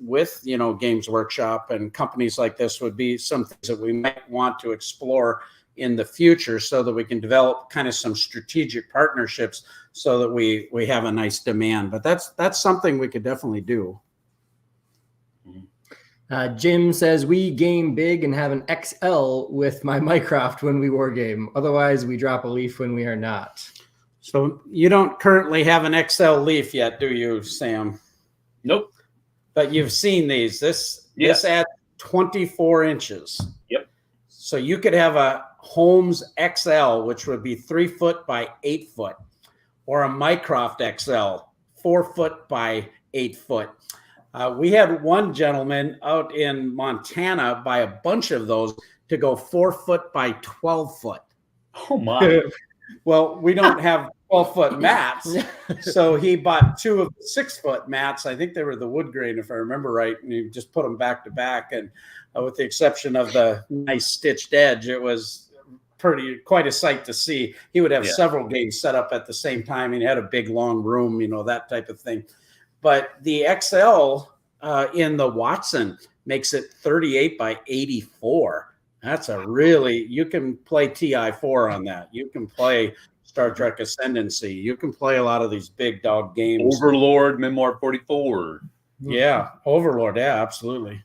Games Workshop and companies like this would be some things that we might want to explore in the future, so that we can develop kind of some strategic partnerships so that we have a nice demand. But that's something we could definitely do. Jim says, we game big and have an XL with my Minecraft when we war game. Otherwise, we drop a leaf when we are not. So you don't currently have an XL leaf yet, do you, Sam? Nope. But you've seen these. This adds 24 inches. Yep. So you could have a Holmes XL, which would be 3 foot by 8 foot, or a Mycroft XL, 4 foot by 8 foot. We had one gentleman out in Montana buy a bunch of those to go 4 foot by 12 foot. Oh my. Well, we don't have 12-foot mats. So he bought 2 of the 6-foot mats. I think they were the wood grain, if I remember right. And he just put them back to back. And with the exception of the nice stitched edge, it was quite a sight to see. He would have several games set up at the same time. And he had a big, long room, that type of thing. But the XL in the Watson makes it 38 by 84. That's you can play TI4 on that. You can play Star Trek Ascendancy. You can play a lot of these big dog games. Overlord, Memoir 44. Yeah, Overlord. Yeah, absolutely.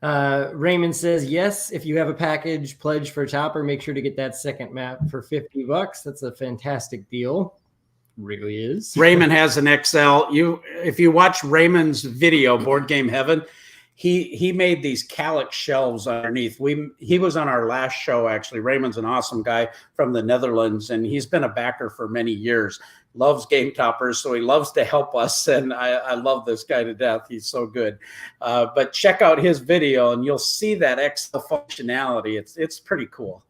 Raymond says, yes, if you have a package pledge for Topper, make sure to get that second map for $50. That's a fantastic deal. Really is. Raymond has an XL. If you watch Raymond's video, Board Game Heaven, he made these calyx shelves underneath. He was on our last show, actually. Raymond's an awesome guy from the Netherlands, and he's been a backer for many years. Loves game toppers, so he loves to help us, and I love this guy to death. He's so good. But check out his video, and you'll see that XL functionality. It's pretty cool.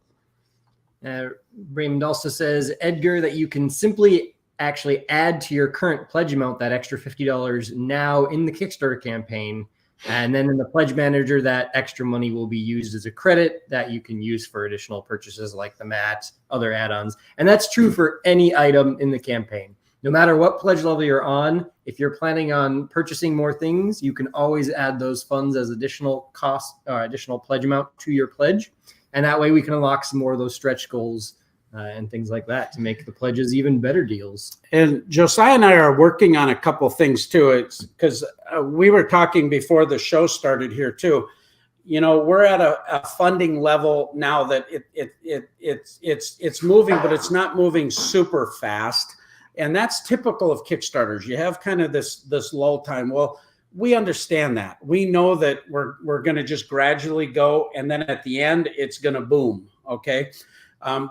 Raymond also says, Edgar, that you can simply actually add to your current pledge amount that extra $50 now in the Kickstarter campaign. And then in the pledge manager, that extra money will be used as a credit that you can use for additional purchases like the mat, other add-ons. And that's true for any item in the campaign. No matter what pledge level you're on, if you're planning on purchasing more things, you can always add those funds as additional cost, additional pledge amount to your pledge. And that way we can unlock some more of those stretch goals and things like that to make the pledges even better deals. And Josiah and I are working on a couple things too. It's because we were talking before the show started here too. we're at a funding level now that it's moving, but it's not moving super fast. And that's typical of Kickstarters. You have kind of this lull time. Well, we understand that. We know that we're going to just gradually go, and then at the end, it's going to boom. Okay,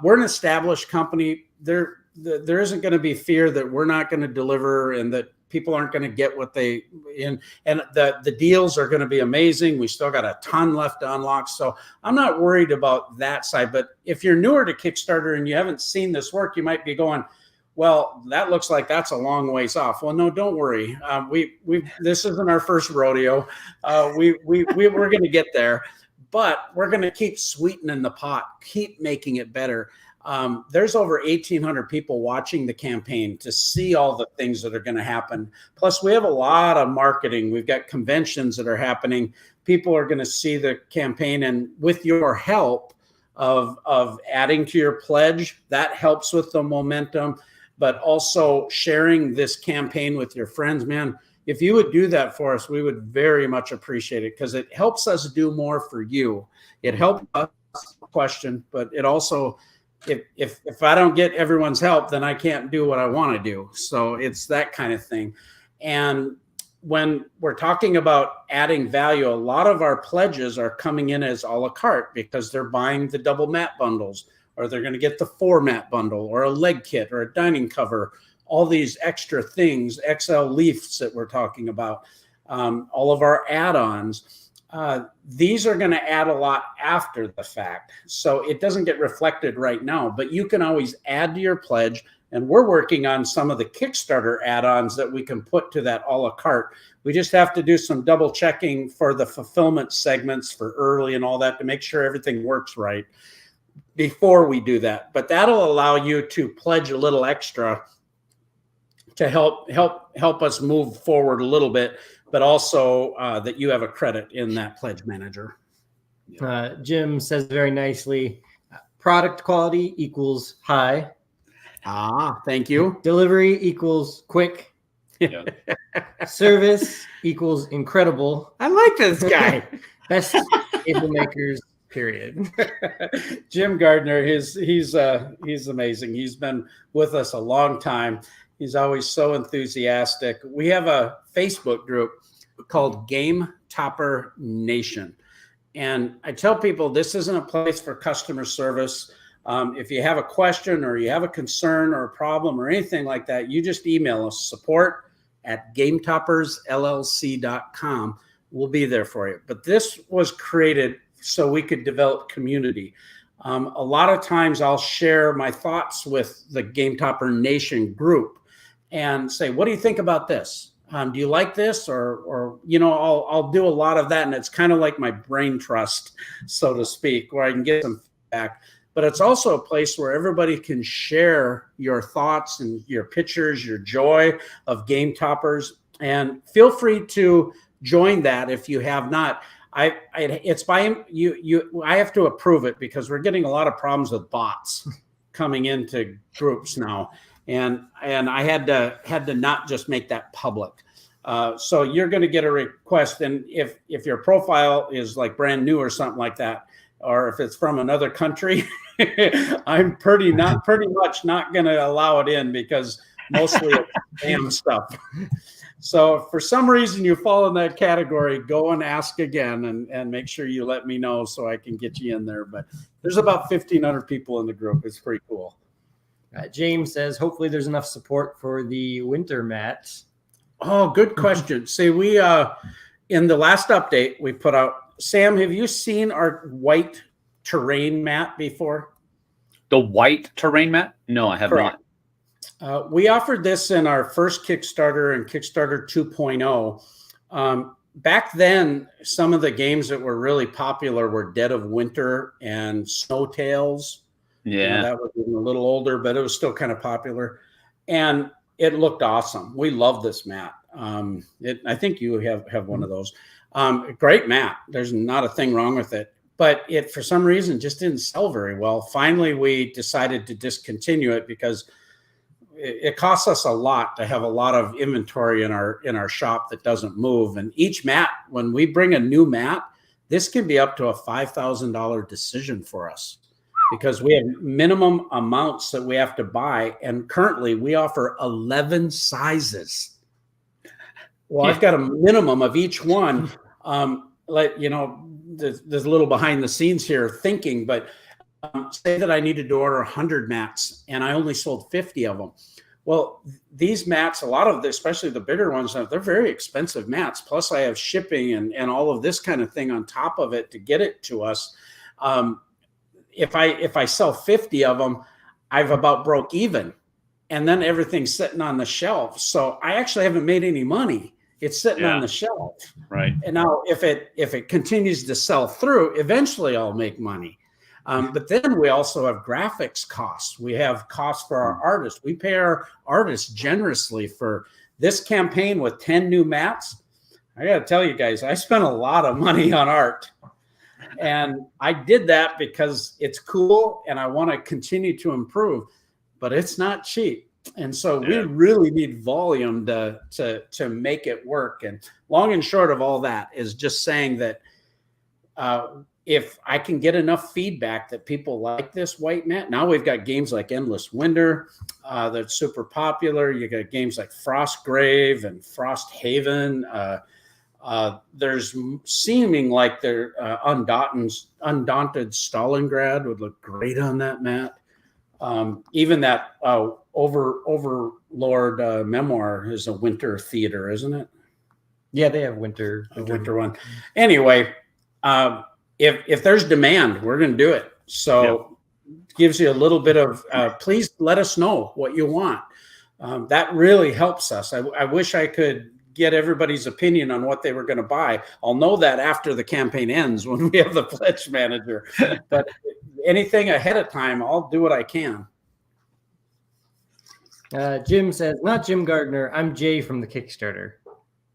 we're an established company. There isn't going to be fear that we're not going to deliver and that people aren't going to get what they in, and the deals are going to be amazing. We still got a ton left to unlock, so I'm not worried about that side. But if you're newer to Kickstarter and you haven't seen this work, you might be going, well, that looks like that's a long ways off. Well, no, don't worry. This isn't our first rodeo. We're going to get there, but we're going to keep sweetening the pot, keep making it better. There's over 1,800 people watching the campaign to see all the things that are going to happen. Plus, we have a lot of marketing. We've got conventions that are happening. People are going to see the campaign, and with your help of adding to your pledge, that helps with the momentum. But also sharing this campaign with your friends, man, if you would do that for us, we would very much appreciate it, because it helps us do more for you. It helps us question, but it also, if I don't get everyone's help, then I can't do what I want to do. So it's that kind of thing. And when we're talking about adding value, a lot of our pledges are coming in as a la carte because they're buying the double mat bundles, or they're going to get the 4-mat bundle, or a leg kit, or a dining cover, all these extra things, XL leaves that we're talking about, all of our add-ons. These are going to add a lot after the fact. So it doesn't get reflected right now, but you can always add to your pledge. And we're working on some of the Kickstarter add-ons that we can put to that a la carte. We just have to do some double checking for the fulfillment segments for early and all that to make sure everything works right before we do that. But that'll allow you to pledge a little extra to help us move forward a little bit, but also that you have a credit in that pledge manager. Jim says very nicely, product quality equals high. Thank you. Delivery equals quick. Yeah. Service equals incredible. I like this guy. Best table makers, period. Jim Gardner, he's amazing. He's been with us a long time. He's always so enthusiastic. We have a Facebook group called Game Topper Nation. And I tell people this isn't a place for customer service. If you have a question or you have a concern or a problem or anything like that, you just email us, support@gametoppersllc.com. We'll be there for you. But this was created so we could develop community. A lot of times I'll share my thoughts with the Game Topper Nation group and say, what do you think about this? Do you like this? Or I'll do a lot of that. And it's kind of like my brain trust, so to speak, where I can get some feedback. But it's also a place where everybody can share your thoughts and your pictures, your joy of Game Toppers. And feel free to join that if you have not. It's by you. I have to approve it because we're getting a lot of problems with bots coming into groups now, and I had to not just make that public. So you're going to get a request, and if your profile is like brand new or something like that, or if it's from another country, I'm pretty much not going to allow it in because mostly it's spam stuff. So if for some reason you fall in that category, go and ask again and make sure you let me know so I can get you in there. But there's about 1,500 people in the group. It's pretty cool. James says, hopefully there's enough support for the winter mat. Oh, good question. See, we in the last update we put out, Sam, have you seen our white terrain mat before? The white terrain mat? No, I have Correct. not. We offered this in our first Kickstarter and Kickstarter 2.0. Back then, some of the games that were really popular were Dead of Winter and Snow Tales. Yeah. That was a little older, but it was still kind of popular. And it looked awesome. We love this mat. I think you have one of those. Great mat. There's not a thing wrong with it. But it, for some reason, just didn't sell very well. Finally, we decided to discontinue it because it costs us a lot to have a lot of inventory in our shop that doesn't move. And each mat, when we bring a new mat, this can be up to a $5,000 decision for us because we have minimum amounts that we have to buy. And currently we offer 11 sizes. Well, I've got a minimum of each one. There's a little behind the scenes here thinking, but say that I needed to order 100 mats and I only sold 50 of them. Well, these mats, a lot of them, especially the bigger ones, they're very expensive mats. Plus I have shipping and all of this kind of thing on top of it to get it to us. If I sell 50 of them, I've about broke even, and then everything's sitting on the shelf. So I actually haven't made any money. It's sitting on the shelf. Right. And now if it continues to sell through, eventually I'll make money. But then we also have graphics costs. We have costs for our artists. We pay our artists generously for this campaign with 10 new mats. I got to tell you guys, I spent a lot of money on art. And I did that because it's cool and I want to continue to improve, but it's not cheap. And so we really need volume to make it work. And long and short of all that is just saying that if I can get enough feedback that people like this white mat, now we've got games like Endless Winter that's super popular. You got games like Frostgrave and Frost Haven. There's seeming like they're Undaunted Stalingrad would look great on that mat. Even that Overlord memoir is a winter theater, isn't it? Yeah, they have winter one. Anyway, if there's demand, we're going to do it. So it gives you a little bit of, please let us know what you want. That really helps us. I wish I could get everybody's opinion on what they were going to buy. I'll know that after the campaign ends when we have the pledge manager. But anything ahead of time, I'll do what I can. Jim says, not Jim Gardner. I'm Jay from the Kickstarter.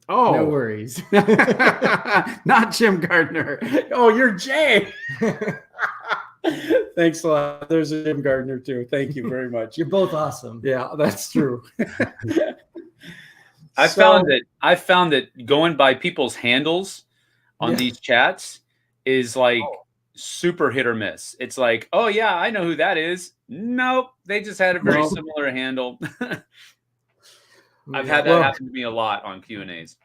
Oh, no worries. Not Jim Gardner. Oh, you're Jay. Thanks a lot. There's a Jim Gardner too. Thank you very much. You're both awesome. Yeah, that's true. I found that going by people's handles on these chats is like super hit or miss. It's like, oh yeah, I know who that is. Nope, they just had a very similar handle. I've had that happen to me a lot on Q&As.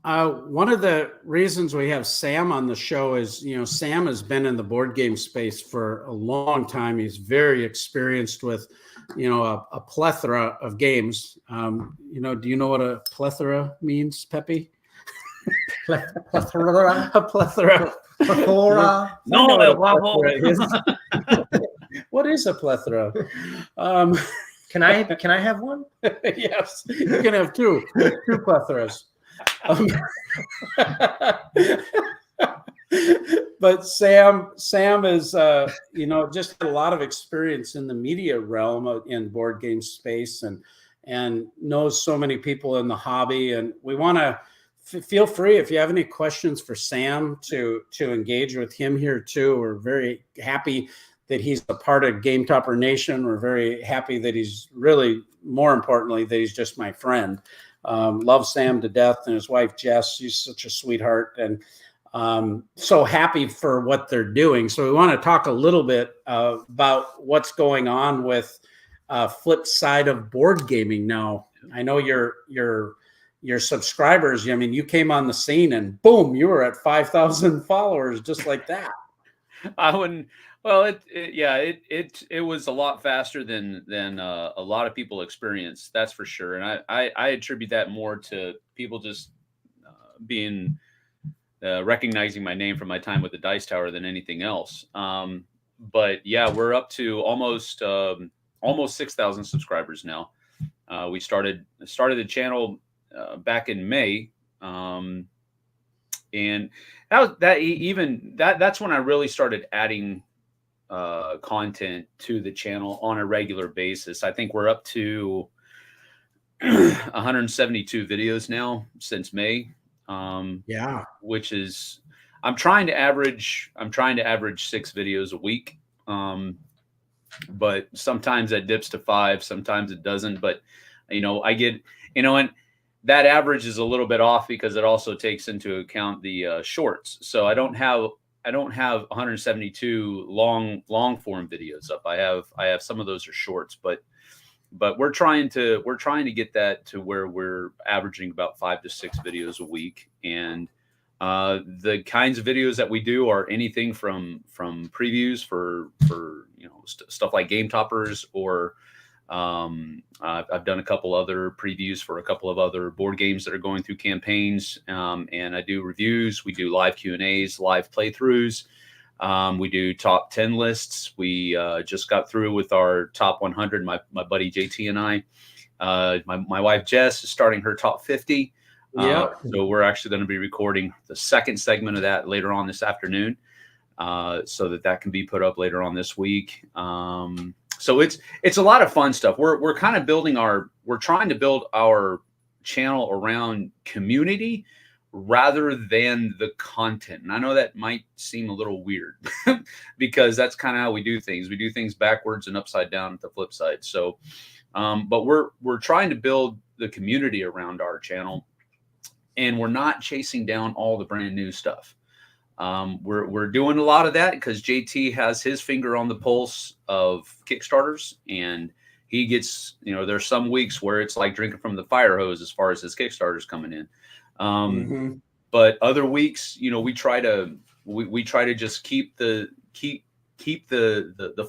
One of the reasons we have Sam on the show is, Sam has been in the board game space for a long time. He's very experienced with, a plethora of games. Do you know what a plethora means, Pepe? Plethora? A plethora. Plethora? No, what is a plethora? Can I have one? Yes, you can have two plethoras. But Sam is, just had a lot of experience in the media realm in board game space and knows so many people in the hobby. And we want to feel free if you have any questions for Sam to engage with him here too. We're very happy that he's a part of Game Topper Nation. We're very happy that he's really, more importantly, that he's just my friend. Love Sam to death, and his wife Jess. She's such a sweetheart, and so happy for what they're doing. So we want to talk a little bit about what's going on with Flipside of Board Gaming now. I know your subscribers. I mean, you came on the scene, and boom, you were at 5,000 followers just like that. I wouldn't. Well, it was a lot faster than a lot of people experienced. That's for sure. And I attribute that more to people just being recognizing my name from my time with the Dice Tower than anything else. But yeah, we're up to almost 6,000 subscribers now. We started the channel back in May, and that's when I really started adding content to the channel on a regular basis. I think we're up to 172 videos now since May. Which is, I'm trying to average 6 videos a week. But sometimes that dips to 5, sometimes it doesn't. But I get, and that average is a little bit off because it also takes into account the shorts. So I don't have 172 long form videos up. I have some of those are shorts, but we're trying to get that to where we're averaging about 5 to 6 videos a week. And the kinds of videos that we do are anything from previews for stuff like game toppers, or I've done a couple other previews for a couple of other board games that are going through campaigns, and I do reviews. We do live Q&As, live playthroughs. We do top 10 lists. We just got through with our top 100. My buddy JT and I, my wife Jess is starting her top 50. Yeah. So we're actually going to be recording the second segment of that later on this afternoon, so that can be put up later on this week. So it's a lot of fun stuff. We're kind of we're trying to build our channel around community rather than the content. And I know that might seem a little weird because that's kind of how we do things. We do things backwards and upside down at the flip side. So, but we're trying to build the community around our channel, and we're not chasing down all the brand new stuff. We're doing a lot of that because JT has his finger on the pulse of Kickstarters, and he gets, there's some weeks where it's like drinking from the fire hose as far as his Kickstarters coming in. But other weeks, we try to just keep the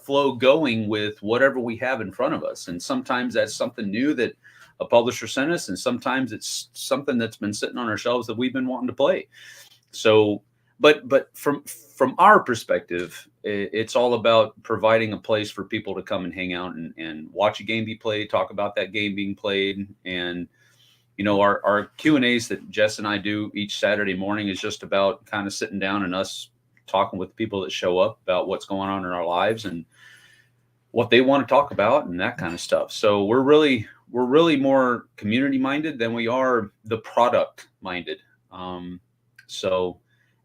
flow going with whatever we have in front of us. And sometimes that's something new that a publisher sent us, and sometimes it's something that's been sitting on our shelves that we've been wanting to play. So, but from our perspective, it's all about providing a place for people to come and hang out and watch a game be played, talk about that game being played. And, our Q&As that Jess and I do each Saturday morning is just about kind of sitting down and us talking with people that show up about what's going on in our lives and what they want to talk about and that kind of stuff. So we're really more community minded than we are the product minded. So,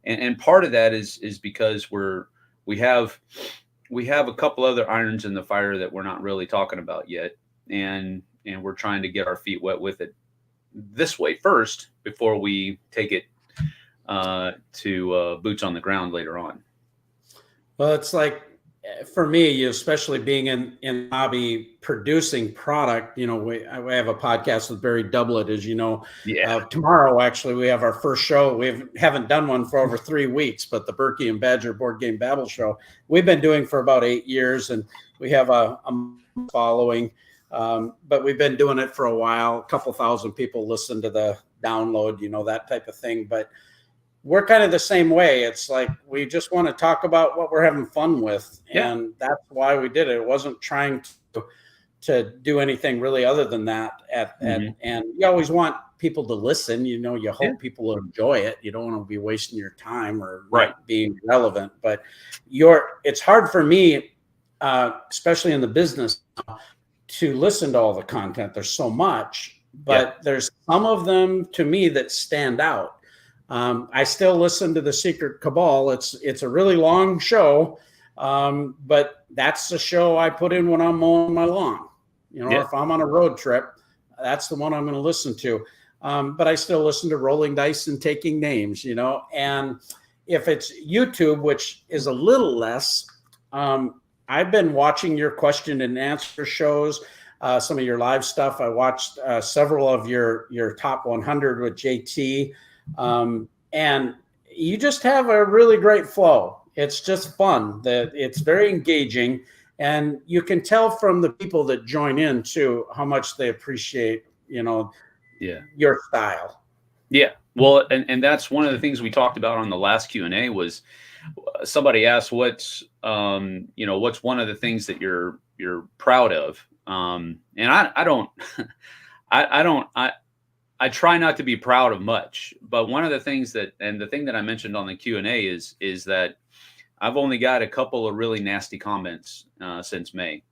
and part of that is because we have a couple other irons in the fire that we're not really talking about yet. And we're trying to get our feet wet with it this way first before we take it to boots on the ground later on. Well, it's like, for me, especially being in hobby producing product, we have a podcast with Barry Doublet, as you know. Yeah. Tomorrow, actually, we have our first show. We haven't done one for over 3 weeks, but the Berkey and Badger Board Game Babble Show we've been doing for about 8 years, and we have a following. But we've been doing it for a while. A couple thousand people listen to the download, that type of thing. But we're kind of the same way. It's like we just want to talk about what we're having fun with. Yeah. And that's why we did it. It wasn't trying to do anything really other than that. And you always want people to listen. You hope people will enjoy it. You don't want to be wasting your time or not being relevant. But it's hard for me, especially in the business, to listen to all the content. There's so much, but there's some of them to me that stand out. I still listen to The Secret Cabal. It's a really long show, but that's the show I put in when I'm mowing my lawn. If I'm on a road trip, that's the one I'm going to listen to. But I still listen to Rolling Dice and Taking Names, and if it's YouTube, which is a little less, I've been watching your question and answer shows, some of your live stuff. I watched several of your top 100 with JT. And you just have a really great flow. It's just fun. It's very engaging, and you can tell from the people that join in too how much they appreciate, your style. Yeah. Well, and that's one of the things we talked about on the last Q&A was somebody asked what's one of the things that you're proud of. And I don't I try not to be proud of much, but one of the things and the thing that I mentioned on the Q&A is that I've only got a couple of really nasty comments since May.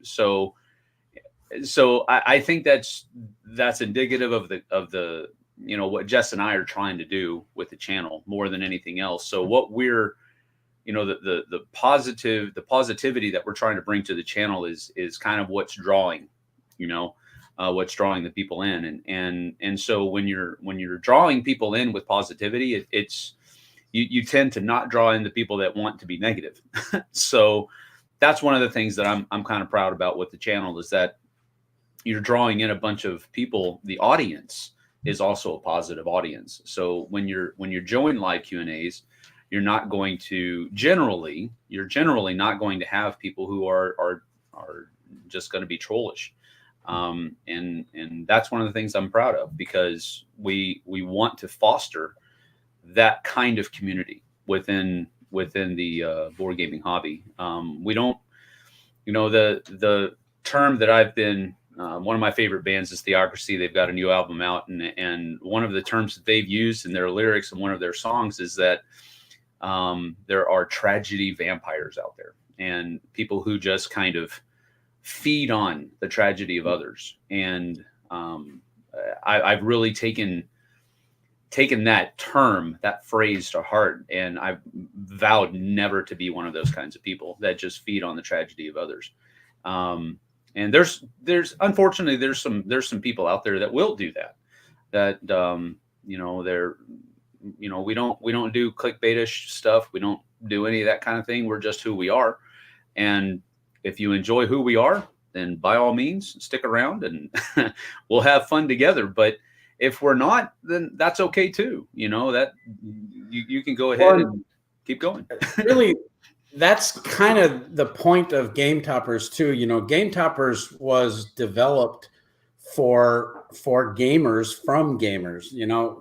So I think that's indicative of the what Jess and I are trying to do with the channel more than anything else. So what we're the positivity that we're trying to bring to the channel is kind of what's drawing. what's drawing the people in. And so when you're drawing people in with positivity, you tend to not draw in the people that want to be negative. So that's one of the things that I'm kind of proud about with the channel, is that you're drawing in a bunch of people. The audience is also a positive audience. So when you're joining live Q&As, you're generally not going to have people who are just going to be trollish. And that's one of the things I'm proud of, because we want to foster that kind of community within the board gaming hobby. We don't, the term that I've been, one of my favorite bands is Theocracy. They've got a new album out, and one of the terms that they've used in their lyrics and one of their songs is that there are tragedy vampires out there, and people who just kind of feed on the tragedy of others. And I've really taken that term, that phrase to heart, and I've vowed never to be one of those kinds of people that just feed on the tragedy of others. And there's unfortunately there's some people out there that will do that. We don't do clickbaitish stuff. We don't do any of that kind of thing. We're just who we are. And if you enjoy who we are, then by all means stick around and we'll have fun together. But if we're not, then that's okay too. That you can go ahead and keep going. Really, that's kind of the point of Game Toppers too. Game Toppers was developed for gamers from gamers.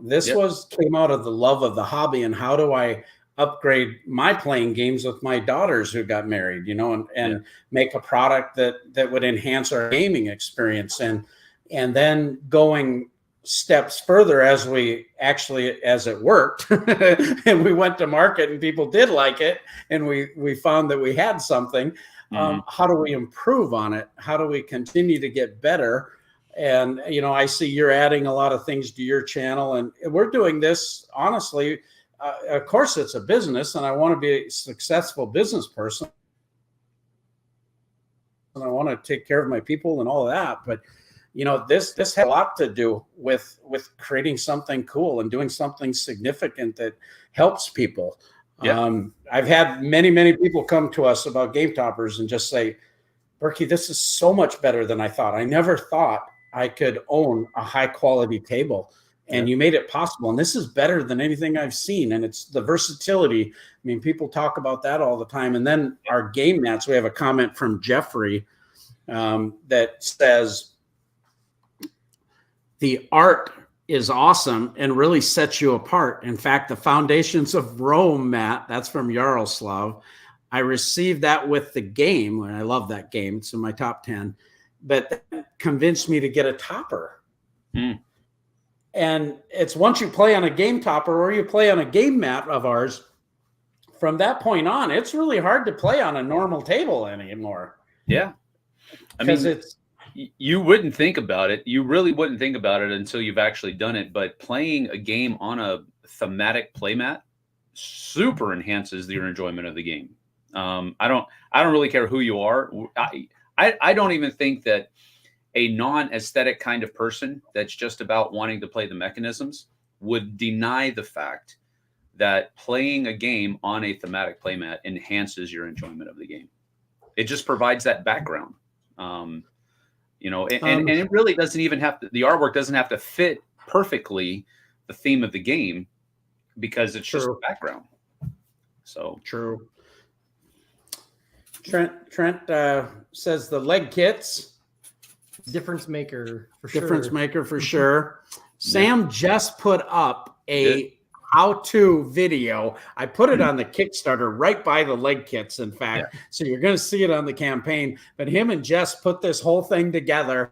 This came out of the love of the hobby, and how do I upgrade my playing games with my daughters who got married, and make a product that would enhance our gaming experience, and then going steps further as it worked and we went to market and people did like it, and we found that we had something. How do we improve on it? How do we continue to get better? And I see you're adding a lot of things to your channel, and we're doing this honestly. Of course, it's a business, and I want to be a successful business person, and I want to take care of my people and all of that. But this has a lot to do with creating something cool and doing something significant that helps people. Yeah. I've had many people come to us about Game Toppers and just say, Berkey, this is so much better than I thought. I never thought I could own a high quality table. And you made it possible. And this is better than anything I've seen. And it's the versatility. I mean, people talk about that all the time. And then our game mats, we have a comment from Jeffrey that says, the art is awesome and really sets you apart. In fact, the Foundations of Rome mat, that's from Yaroslav. I received that with the game, and I love that game. It's in my top 10. But that convinced me to get a topper. And it's once you play on a game topper or you play on a game mat of ours, from that point on, it's really hard to play on a normal table anymore. Yeah. You wouldn't think about it. You really wouldn't think about it until you've actually done it. But playing a game on a thematic playmat super enhances your enjoyment of the game. I don't really care who you are. I don't even think that a non-aesthetic kind of person that's just about wanting to play the mechanisms would deny the fact that playing a game on a thematic playmat enhances your enjoyment of the game. It just provides that background. And it really doesn't even have to, the artwork doesn't have to fit perfectly the theme of the game, because it's just a background. So true. Trent says the leg kits. Difference maker for sure. Sam just put up a how-to video. I put it on the Kickstarter right by the leg kits, in fact. So you're going to see it on the campaign. But him and Jess put this whole thing together.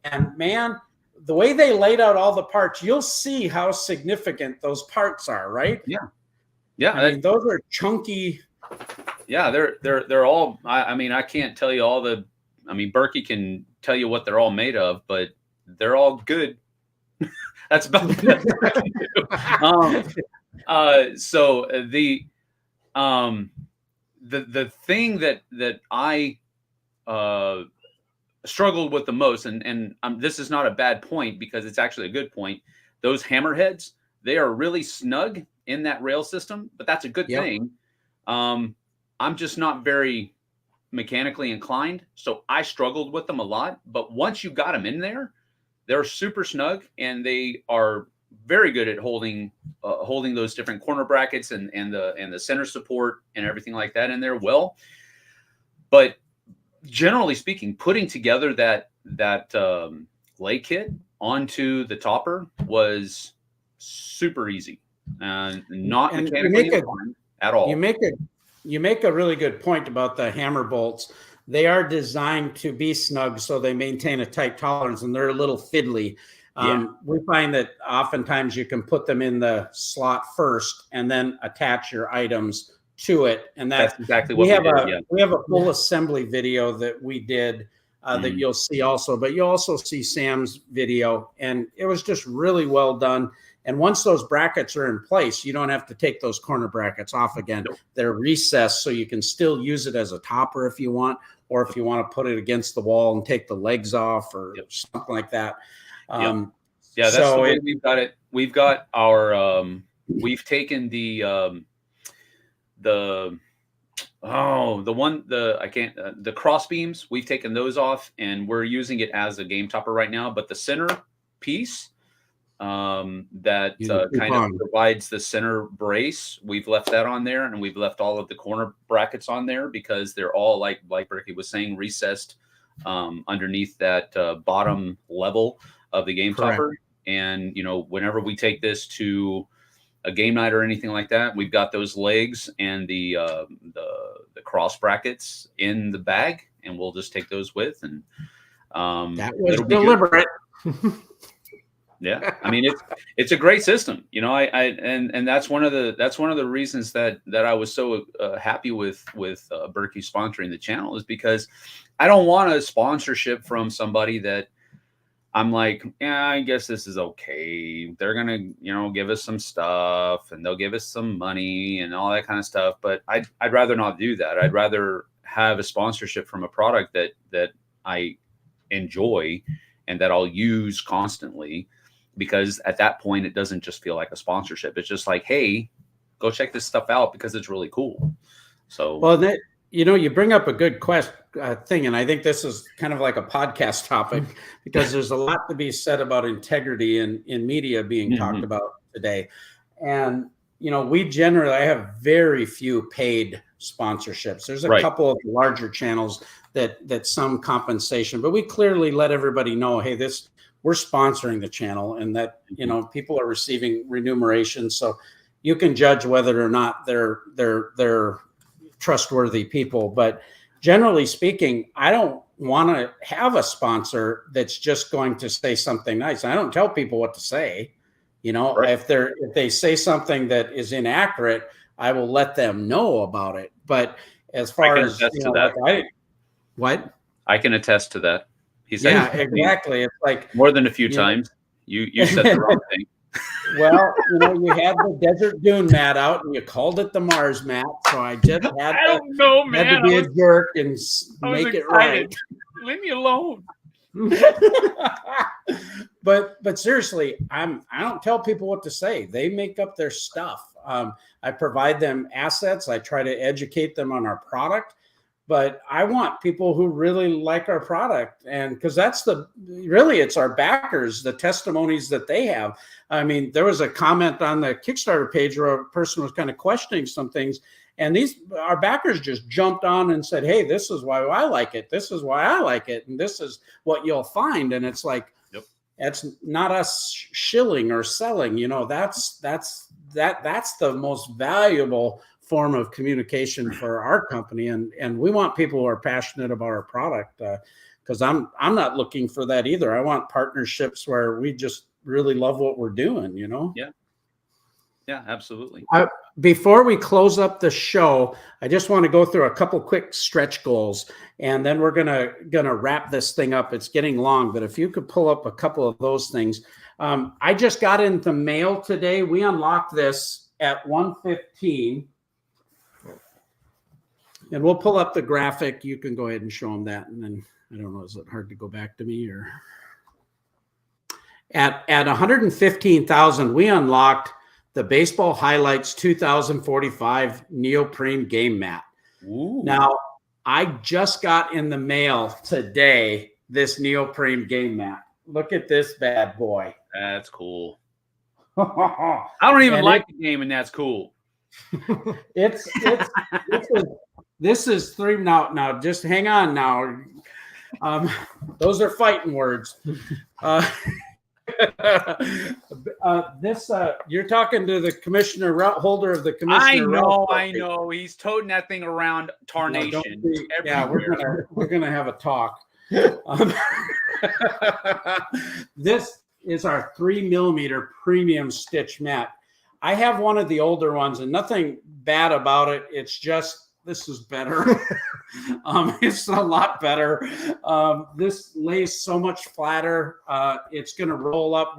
And man, the way they laid out all the parts, you'll see how significant those parts are, right? Yeah. I mean, those are chunky. Yeah, they're all. I can't tell you all the. Berkey can tell you what they're all made of, but they're all good. That's about the best I can do. So the thing that I struggled with the most, and this is not a bad point because it's actually a good point. Those hammerheads, they are really snug in that rail system, but that's a good thing. I'm just not very mechanically inclined, so I struggled with them a lot. But once you got them in there, they're super snug, and they are very good at holding those different corner brackets and the center support and everything like that in there well. But generally speaking, putting together that lay kit onto the topper was super easy and not mechanically inclined at all. You make a really good point about the hammer bolts. They are designed to be snug, so they maintain a tight tolerance, and they're a little fiddly. We find that oftentimes you can put them in the slot first and then attach your items to it. And that's exactly what we have a full assembly video that we did that you'll see also, but you'll also see Sam's video, and it was just really well done. And once those brackets are in place, you don't have to take those corner brackets off again. Nope. They're recessed, so you can still use it as a topper if you want, or if you want to put it against the wall and take the legs off or something like that. Yeah, that's the way we've got it. We've got our we've taken the cross beams. We've taken those off, and we're using it as a game topper right now. But the center piece that kind of provides the center brace, we've left that on there, and we've left all of the corner brackets on there because they're all like Berkey was saying, recessed underneath that bottom level of the game topper. And whenever we take this to a game night or anything like that, we've got those legs and the cross brackets in the bag, and we'll just take those with. And that was deliberate. Yeah, I mean it's a great system, and that's one of the reasons that I was so happy with Berkey sponsoring the channel, is because I don't want a sponsorship from somebody that I'm like, yeah, I guess this is okay. They're gonna give us some stuff, and they'll give us some money and all that kind of stuff. But I'd rather not do that. I'd rather have a sponsorship from a product that I enjoy and that I'll use constantly. Because at that point, it doesn't just feel like a sponsorship. It's just like, hey, go check this stuff out because it's really cool. So, well, you bring up a good thing, and I think this is kind of like a podcast topic because there's a lot to be said about integrity in media being talked about today. And I have very few paid sponsorships. There's a couple of larger channels that some compensation, but we clearly let everybody know, hey, we're sponsoring the channel, and that people are receiving remuneration, so you can judge whether or not they're trustworthy people. But generally speaking, I don't want to have a sponsor that's just going to say something nice. I don't tell people what to say. If they say something that is inaccurate, I will let them know about it. But as far as what I can attest to that. He said, yeah, exactly. It's like more than a few times. You said the wrong thing. Well, you had the desert dune mat out, and you called it the Mars mat. So I just had to be a jerk and make it right. Leave me alone. But seriously, I don't tell people what to say. They make up their stuff. I provide them assets. I try to educate them on our product. But I want people who really like our product, and because it's our backers, the testimonies that they have. I mean, there was a comment on the Kickstarter page where a person was kind of questioning some things, and our backers just jumped on and said, "Hey, this is why I like it. This is why I like it, and this is what you'll find." And it's like, that's not us shilling or selling. That's the most valuable form of communication for our company, and we want people who are passionate about our product, because I'm not looking for that either. I want partnerships where we just really love what we're doing. Yeah, absolutely. Before we close up the show, I just want to go through a couple quick stretch goals, and then we're gonna wrap this thing up. It's getting long, but if you could pull up a couple of those things. I just got in the mail today. We unlocked this at 1:15. And we'll pull up the graphic. You can go ahead and show them that. And then, I don't know, is it hard to go back to me or? At 115,000, we unlocked the Baseball Highlights 2045 neoprene game mat. Ooh. Now, I just got in the mail today this neoprene game mat. Look at this bad boy. That's cool. I don't even like the game, and that's cool. This is three now. Just hang on now. Those are fighting words. You're talking to the commissioner, holder of the commissioner. I know. He's toting that thing around tarnation. Yeah, we're gonna have a talk. This is our 3mm premium stitch mat. I have one of the older ones, and nothing bad about it. It's just this is better. It's a lot better. This lays so much flatter. It's going to roll up.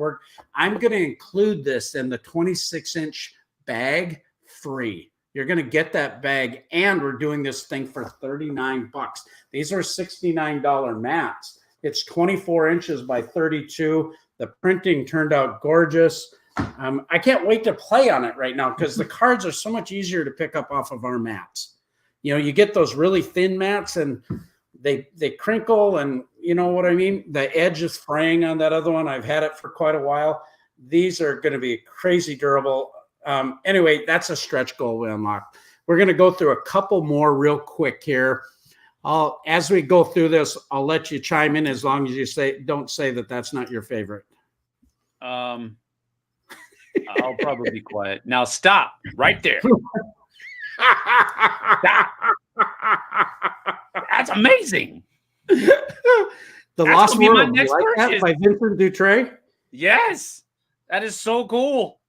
I'm going to include this in the 26-inch bag free. You're going to get that bag, and we're doing this thing for $39. These are $69 mats. It's 24 inches by 32. The printing turned out gorgeous. I can't wait to play on it right now because the cards are so much easier to pick up off of our mats. You know, you get those really thin mats and they crinkle, and you know what I mean? The edge is fraying on that other one. I've had it for quite a while. These are going to be crazy durable. Anyway, that's a stretch goal we unlocked. We're going to go through a couple more real quick here. As we go through this, I'll let you chime in as long as you don't say that that's not your favorite. I'll probably be quiet. Now stop right there. That's amazing. The Lost World, like that, by Vincent Dutray. Yes, that is so cool.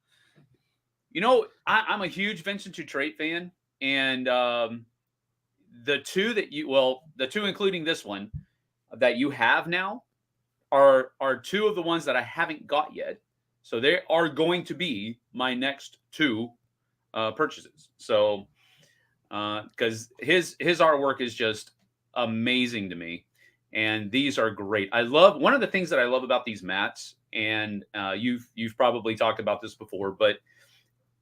You know, I'm a huge Vincent Dutray fan, and the two including this one that you have now are two of the ones that I haven't got yet. So they are going to be my next two purchases. So because his artwork is just amazing to me, and these are great. One of the things that I love about these mats, and you've probably talked about this before, but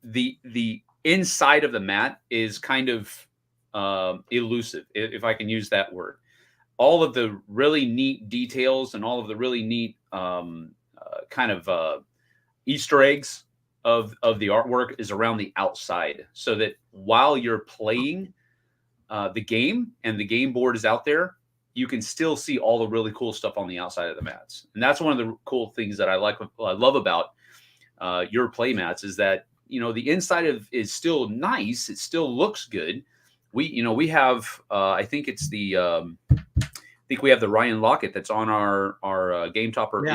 the inside of the mat is kind of elusive, if I can use that word. All of the really neat details and all of the really neat kind of Easter eggs of the artwork is around the outside, so that while you're playing the game and the game board is out there, you can still see all the really cool stuff on the outside of the mats. And that's one of the cool things that I love about your play mats is that, you know, the inside is still nice. It still looks good. We have I think it's I think we have the Ryan Lockett that's on our game topper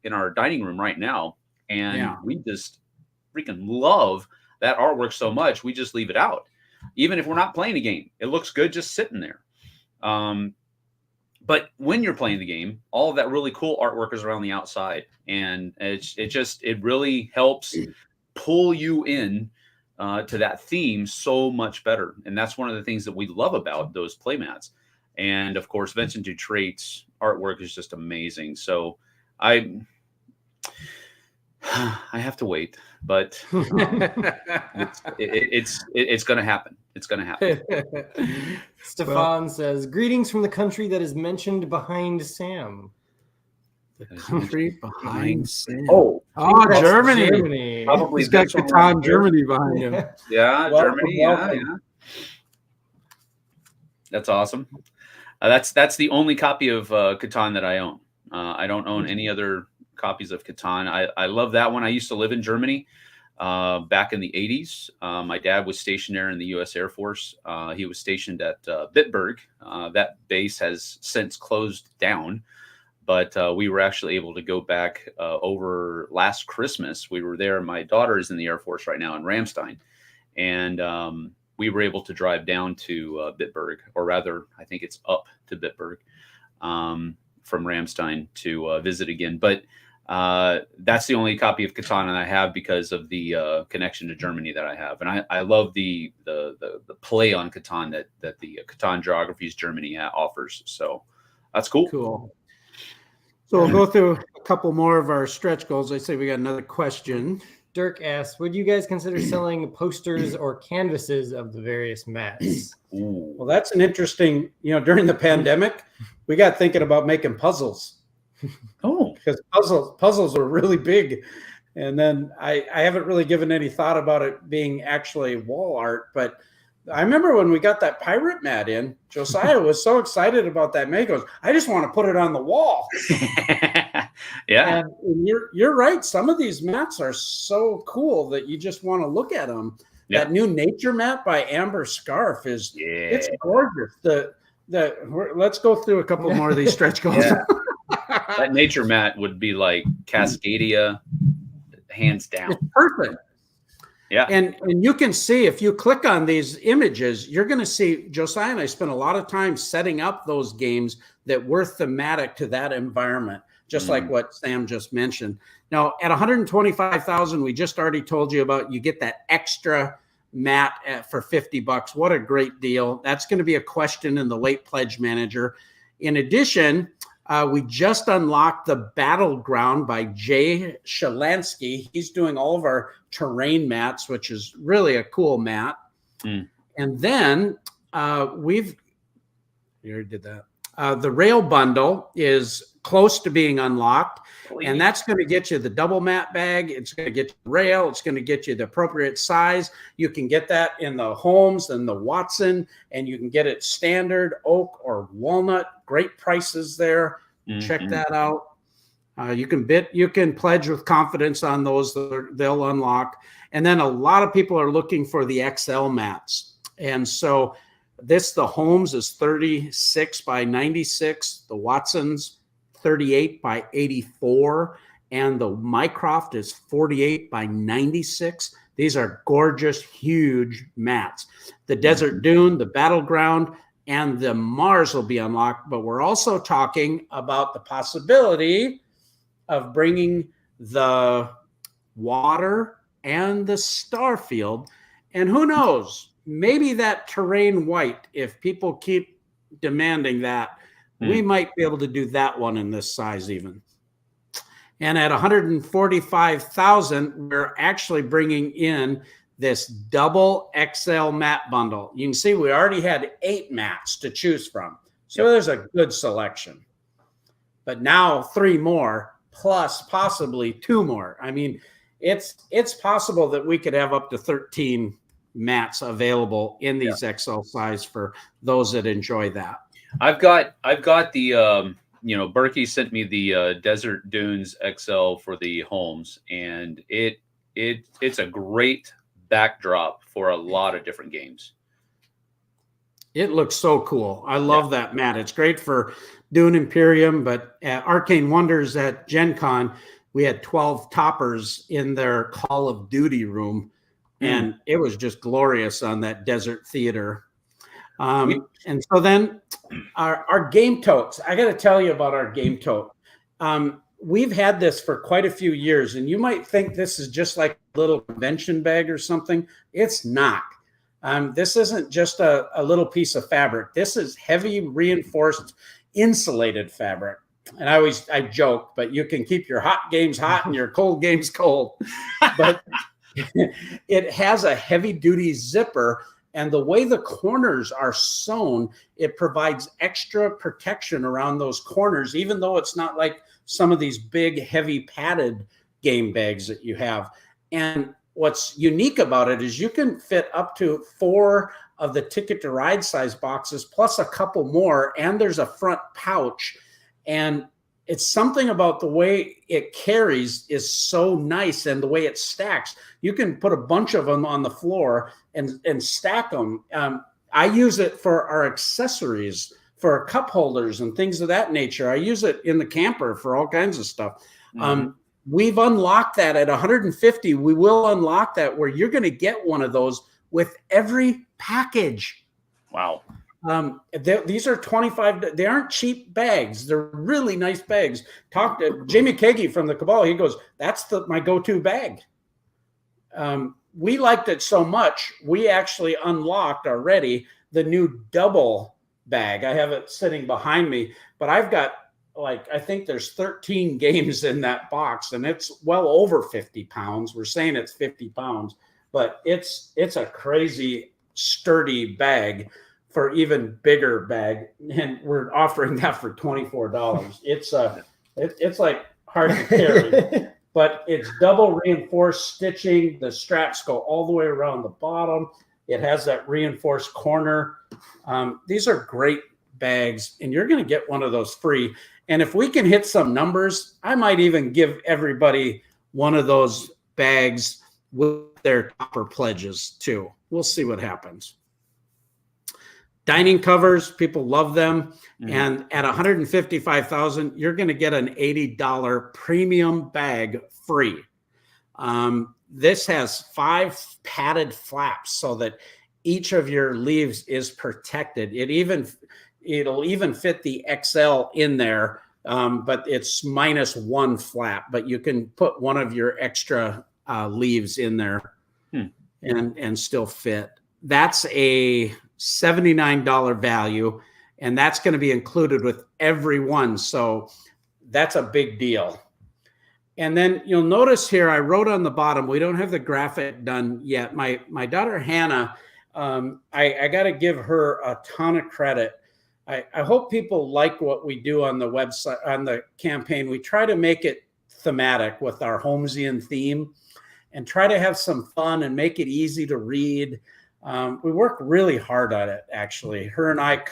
in our dining room right now. And we just freaking love that artwork so much. We just leave it out. Even if we're not playing a game, it looks good just sitting there. But when you're playing the game, all of that really cool artwork is around the outside. And it really helps pull you in to that theme so much better. And that's one of the things that we love about those playmats. And of course, Vincent Dutray's artwork is just amazing. So I have to wait, but it's going to happen. It's going to happen. Stefan says, "Greetings from the country that is mentioned behind Sam." The country behind Sam. Germany. Probably he's got Catan Germany behind him. Yeah, Germany. Yeah. That's awesome. That's the only copy of Catan that I own. I don't own any other copies of Catan. I love that one. I used to live in Germany back in the 80s. My dad was stationed there in the U.S. Air Force. He was stationed at Bitburg. That base has since closed down, but we were actually able to go back over last Christmas. We were there. My daughter is in the Air Force right now in Ramstein, and we were able to drive down to Bitburg, or rather, I think it's up to Bitburg from Ramstein to visit again. But That's the only copy of Catan I have because of the connection to Germany that I have, and I love the play on Catan that the Catan Geographies Germany offers. So that's cool. Cool. So we'll go through a couple more of our stretch goals. I say we got another question. Dirk asks, would you guys consider selling posters or canvases of the various mats? Ooh. Well, that's an interesting, during the pandemic, we got thinking about making puzzles. Oh, because puzzles were really big. And then I haven't really given any thought about it being actually wall art, but I remember when we got that pirate mat in, Josiah was so excited about that mat. He goes, I just want to put it on the wall. Yeah. And you're right. Some of these mats are so cool that you just want to look at them. Yeah. That new nature mat by Amber Scarf it's gorgeous. Let's go through a couple more of these stretch goals. Yeah. That nature mat would be like Cascadia, hands down. It's perfect. Yeah. And you can see, if you click on these images, you're going to see Josiah and I spent a lot of time setting up those games that were thematic to that environment, just like what Sam just mentioned. Now, at $125,000, we just already told you about, you get that extra mat for $50. What a great deal. That's going to be a question in the late pledge manager. In addition, we just unlocked the Battleground by Jay Shalansky. He's doing all of our terrain mats, which is really a cool mat. And then we already did that. The rail bundle is close to being unlocked. And that's going to get you the double mat bag. It's going to get you the rail. It's going to get you the appropriate size. You can get that in the Holmes and the Watson, and you can get it standard, oak, or walnut. Great prices there. Check that out. You can pledge with confidence on those. They'll unlock. And then a lot of people are looking for the XL mats. And so the Holmes is 36 by 96. The Watson's 38 by 84, and the Mycroft is 48 by 96. These are gorgeous, huge mats. The Desert Dune, the Battleground, and the Mars will be unlocked, but we're also talking about the possibility of bringing the Water and the Starfield, and who knows, maybe that Terrain White, if people keep demanding that, we might be able to do that one in this size even. And at $145,000, we're actually bringing in this double XL mat bundle. You can see we already had 8 mats to choose from. So there's a good selection. But now 3 more, plus possibly 2 more. I mean, it's possible that we could have up to 13 mats available in these XL size for those that enjoy that. I've got the Berkey sent me the Desert Dunes XL for the Holmes, and it's a great backdrop for a lot of different games. It looks so cool. I love that mat. It's great for Dune Imperium, but at Arcane Wonders at Gen Con, we had 12 toppers in their Call of Duty room, and it was just glorious on that desert theater. And so then our game totes, I got to tell you about our game tote. We've had this for quite a few years, and you might think this is just like a little convention bag or something. It's not. This isn't just a little piece of fabric. This is heavy reinforced insulated fabric. And I joke, but you can keep your hot games hot and your cold games cold. But it has a heavy duty zipper. And the way the corners are sewn, it provides extra protection around those corners, even though it's not like some of these big, heavy padded game bags that you have. And what's unique about it is you can fit up to 4 of the Ticket to Ride size boxes, plus a couple more, and there's a front pouch. And it's something about the way it carries is so nice, and the way it stacks. You can put a bunch of them on the floor and stack them. I use it for our accessories, for cup holders and things of that nature. I use it in the camper for all kinds of stuff. We've unlocked that at 150. We will unlock that where you're going to get one of those with every package. Wow. These are 25. They aren't cheap bags. They're really nice bags. Talk to Jamie Kagi from the Cabal. He goes, that's my go-to bag. We liked it so much, we actually unlocked already the new double bag. I have it sitting behind me, but I've got I think there's 13 games in that box, and it's well over 50 pounds. We're saying it's 50 pounds, but it's a crazy sturdy bag for even bigger bag, and we're offering that for $24. It's like hard to carry, but it's double reinforced stitching. The straps go all the way around the bottom. It has that reinforced corner. These are great bags, and you're going to get one of those free. And if we can hit some numbers, I might even give everybody one of those bags with their topper pledges too. We'll see what happens. Dining covers, people love them. Mm-hmm. And at $155,000, you're going to get an $80 premium bag free. This has 5 padded flaps so that each of your leaves is protected. It'll even fit the XL in there, but it's -1 flap. But you can put one of your extra leaves in there and still fit. That's a $79 value, and that's going to be included with every one. So that's a big deal. And then you'll notice here, I wrote on the bottom, we don't have the graphic done yet. My daughter, Hannah, I got to give her a ton of credit. I hope people like what we do on the website, on the campaign. We try to make it thematic with our Holmesian theme and try to have some fun and make it easy to read. We work really hard on it, actually. Her and I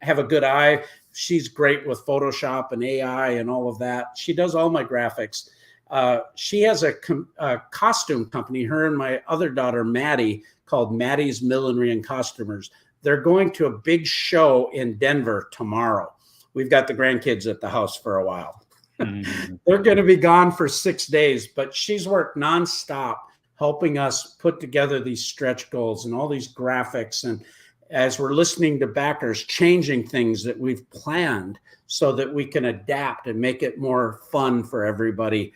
have a good eye. She's great with Photoshop and AI and all of that. She does all my graphics. She has a costume company, her and my other daughter, Maddie, called Maddie's Millinery and Costumers. They're going to a big show in Denver tomorrow. We've got the grandkids at the house for a while. Mm-hmm. They're going to be gone for 6 days, but she's worked nonstop helping us put together these stretch goals and all these graphics. And as we're listening to backers, changing things that we've planned so that we can adapt and make it more fun for everybody.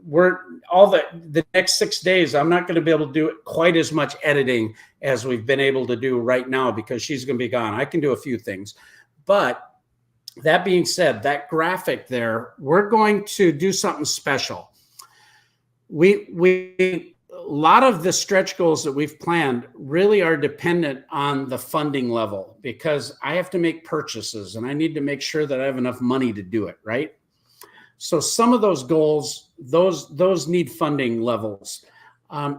We're all the next 6 days, I'm not going to be able to do quite as much editing as we've been able to do right now because she's going to be gone. I can do a few things. But that being said, that graphic there, we're going to do something special. A lot of the stretch goals that we've planned really are dependent on the funding level because I have to make purchases and I need to make sure that I have enough money to do it, right? So some of those goals, those need funding levels.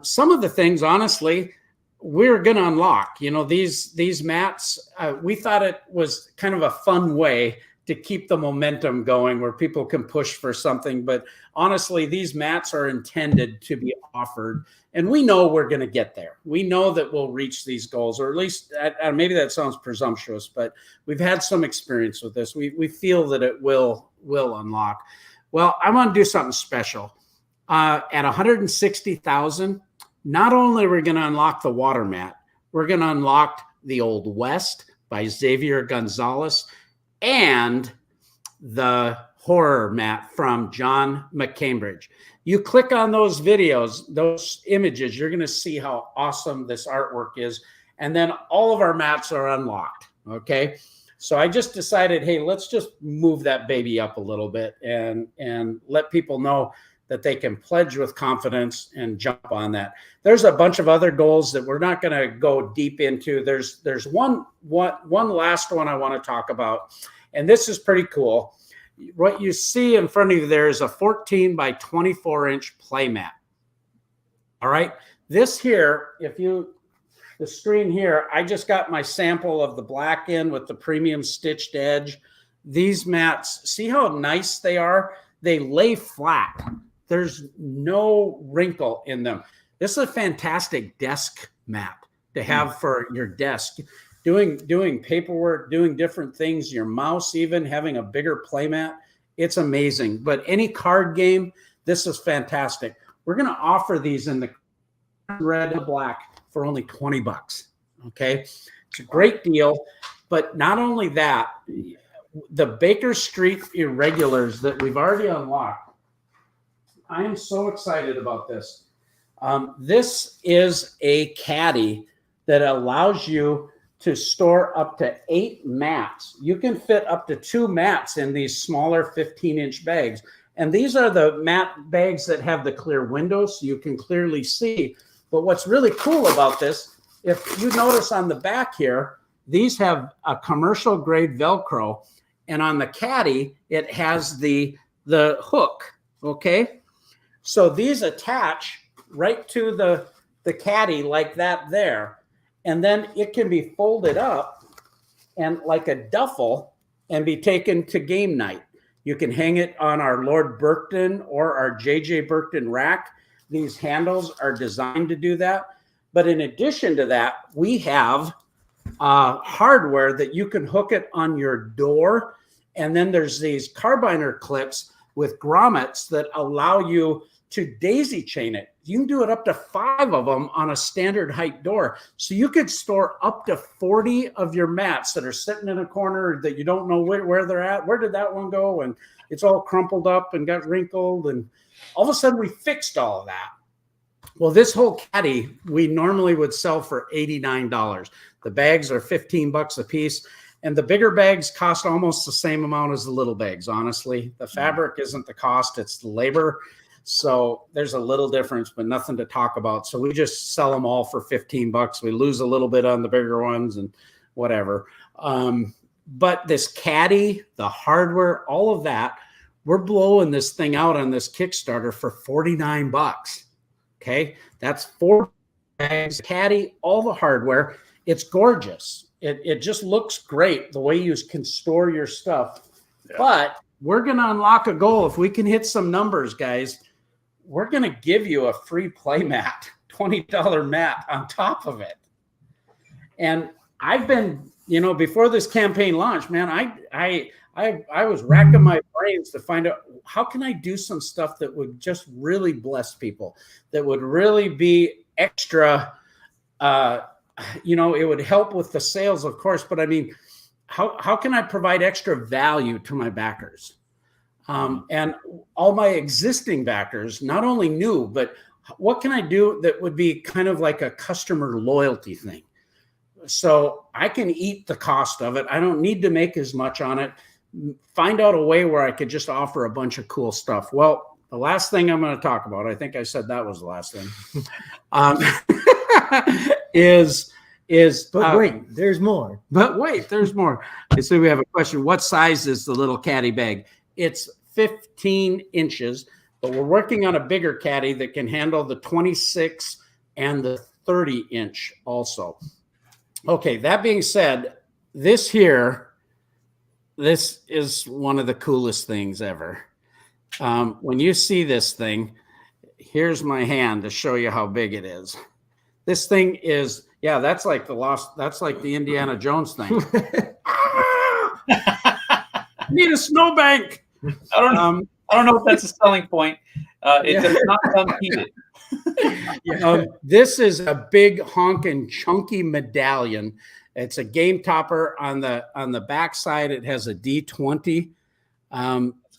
Some of the things, honestly, we're going to unlock. You know, these mats, we thought it was kind of a fun way to keep the momentum going where people can push for something. But honestly, these mats are intended to be offered. And we know we're going to get there. We know that we'll reach these goals, or at least maybe that sounds presumptuous, but we've had some experience with this. We feel that it will unlock. Well, I want to do something special. At $160,000, not only are we going to unlock the water mat, we're going to unlock the Old West by Xavier Gonzalez and the horror mat from John McCambridge. You click on those videos, those images, you're going to see how awesome this artwork is. And then all of our mats are unlocked. Okay. So I just decided, hey, let's just move that baby up a little bit and let people know that they can pledge with confidence and jump on that. There's a bunch of other goals that we're not going to go deep into. There's one last one I want to talk about, and this is pretty cool. What you see in front of you there is a 14 by 24 inch play mat. All right. This here, the screen here, I just got my sample of the black end with the premium stitched edge. These mats, see how nice they are? They lay flat. There's no wrinkle in them. This is a fantastic desk mat to have for your desk. Doing paperwork, doing different things, your mouse even, having a bigger play mat. It's amazing. But any card game, this is fantastic. We're going to offer these in the red and black for only $20. Okay. It's a great deal. But not only that, the Baker Street Irregulars that we've already unlocked, I am so excited about this. This is a caddy that allows you to store up to 8 mats. You can fit up to 2 mats in these smaller 15-inch bags. And these are the mat bags that have the clear windows so you can clearly see. But what's really cool about this, if you notice on the back here, these have a commercial grade Velcro. And on the caddy, it has the hook, okay? So these attach right to the caddy like that there. And then it can be folded up and like a duffel and be taken to game night. You can hang it on our Lord Berkton or our JJ Berkton rack. These handles are designed to do that. But in addition to that, we have hardware that you can hook it on your door. And then there's these carbiner clips with grommets that allow you to daisy chain it. You can do it up to 5 of them on a standard height door. So you could store up to 40 of your mats that are sitting in a corner that you don't know where they're at. Where did that one go? And it's all crumpled up and got wrinkled. And all of a sudden we fixed all of that. Well, this whole caddy, we normally would sell for $89. The bags are $15 a piece. And the bigger bags cost almost the same amount as the little bags, honestly. The fabric isn't the cost, it's the labor. So there's a little difference, but nothing to talk about. So we just sell them all for $15. We lose a little bit on the bigger ones and whatever. But this caddy, the hardware, all of that, we're blowing this thing out on this Kickstarter for $49. Okay. That's 4 bags, caddy, all the hardware. It's gorgeous. It just looks great the way you can store your stuff. Yeah. But we're going to unlock a goal. If we can hit some numbers, guys, we're going to give you a free play mat, $20 mat on top of it. And I've been, before this campaign launched, man, I was racking my brains to find out how can I do some stuff that would just really bless people, that would really be extra, it would help with the sales, of course, but I mean, how can I provide extra value to my backers? And all my existing backers, not only new, but what can I do that would be kind of like a customer loyalty thing? So I can eat the cost of it. I don't need to make as much on it. Find out a way where I could just offer a bunch of cool stuff. Well, the last thing I'm going to talk about, I think I said that was the last thing, but wait, there's more. But wait, there's more. So we have a question. What size is the little caddy bag? It's 15 inches, but we're working on a bigger caddy that can handle the 26 and the 30 inch also. Okay, that being said, this is one of the coolest things ever. When you see this thing, here's my hand to show you how big it is. This thing is, that's like the Indiana Jones thing. Need a snowbank. I don't know if that's a selling point. It does not come heated. This is a big honking chunky medallion. It's a game topper on the back side. It has a D20.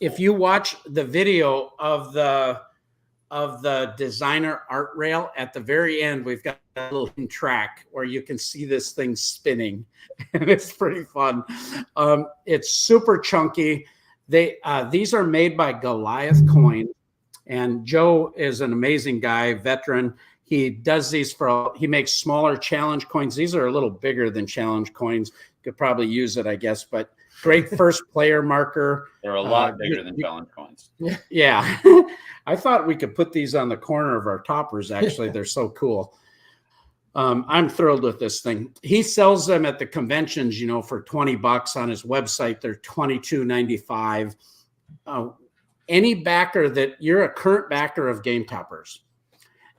If you watch the video of the designer art rail, at the very end, we've got a little track where you can see this thing spinning, and it's pretty fun. It's super chunky. These are made by Goliath Coin, and Joe is an amazing guy, veteran. He does these he makes smaller challenge coins. These are a little bigger than challenge coins. Could probably use it, I guess, but great first player marker. They're a lot bigger than challenge coins. Yeah. I thought we could put these on the corner of our toppers. Actually, they're so cool. I'm thrilled with this thing. He sells them at the conventions, for $20 on his website. They're $22.95. Any backer that you're a current backer of Game Toppers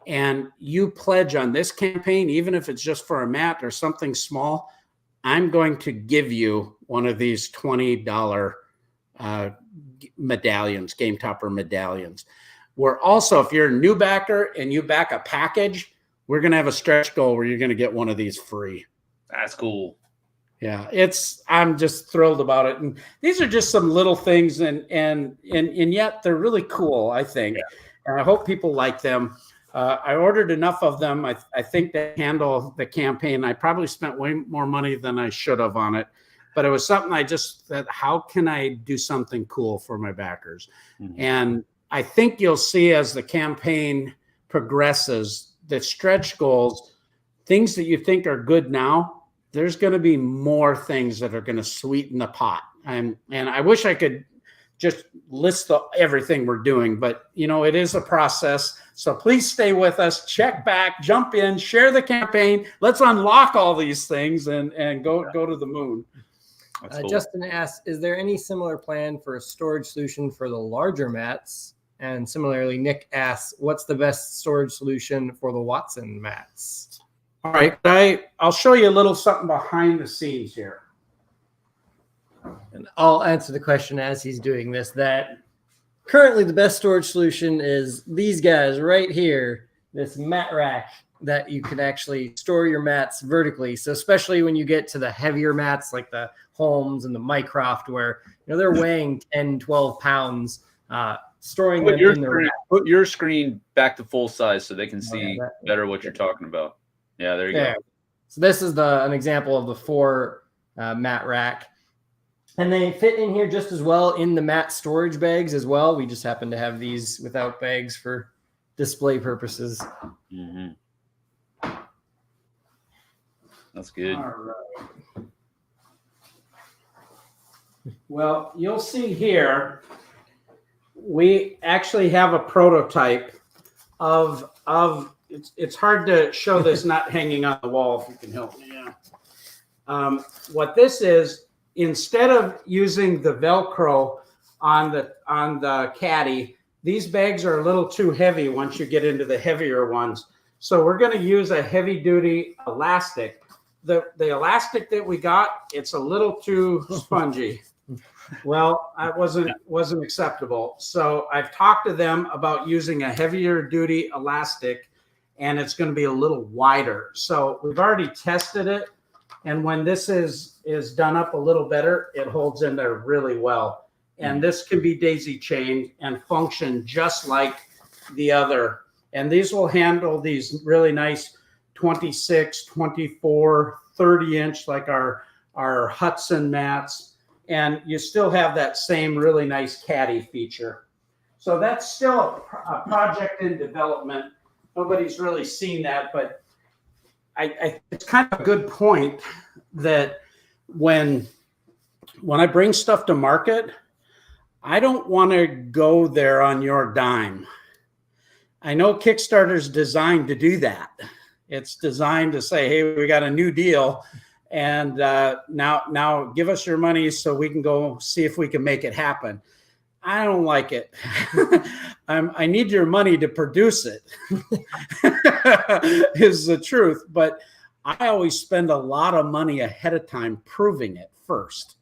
and you pledge on this campaign, even if it's just for a mat or something small, I'm going to give you one of these $20 medallions, Game Topper medallions. We're also, if you're a new backer and you back a package, we're going to have a stretch goal where you're going to get one of these free. That's cool. Yeah, I'm just thrilled about it. And these are just some little things and yet they're really cool, I think. Yeah. And I hope people like them. I ordered enough of them. I think they handle the campaign. I probably spent way more money than I should have on it, but it was something I just thought, how can I do something cool for my backers? Mm-hmm. And I think you'll see as the campaign progresses, the stretch goals, things that you think are good now, there's going to be more things that are going to sweeten the pot. And I wish I could just list everything we're doing, but it is a process. So please stay with us, check back, jump in, share the campaign. Let's unlock all these things and go to the moon. Cool. Justin asks, is there any similar plan for a storage solution for the larger mats? And similarly, Nick asks, what's the best storage solution for the Watson mats? All right, I'll show you a little something behind the scenes here. And I'll answer the question as he's doing this, that currently the best storage solution is these guys right here, this mat rack that you can actually store your mats vertically. So especially when you get to the heavier mats like the Holmes and the Mycroft, where they're weighing 10, 12 pounds, storing them in the put your screen back to full size so they can see better what you're talking about. Yeah, there you go. So this is an example of the 4 mat rack. And they fit in here just as well in the mat storage bags as well. We just happen to have these without bags for display purposes. Mm-hmm. That's good. All right. Well, you'll see here, we actually have a prototype of it's hard to show this not hanging on the wall, if you can help me. Yeah. What this is, instead of using the Velcro on the caddy, these bags are a little too heavy once you get into the heavier ones. So we're going to use a heavy duty elastic. The elastic that we got, it's a little too spongy. Well, that wasn't acceptable. So I've talked to them about using a heavier duty elastic, and it's going to be a little wider. So we've already tested it. And when this is done up a little better, it holds in there really well. And this can be daisy chained and function just like the other. And these will handle these really nice 26, 24, 30-inch like our Hudson mats. And you still have that same really nice caddy feature. So that's still a project in development. Nobody's really seen that, but it's kind of a good point that when I bring stuff to market, I don't want to go there on your dime. I know Kickstarter's designed to do that. It's designed to say, hey, we got a new deal, and now give us your money so we can go see if we can make it happen. I don't like it. I need your money to produce it, is the truth. But I always spend a lot of money ahead of time proving it first.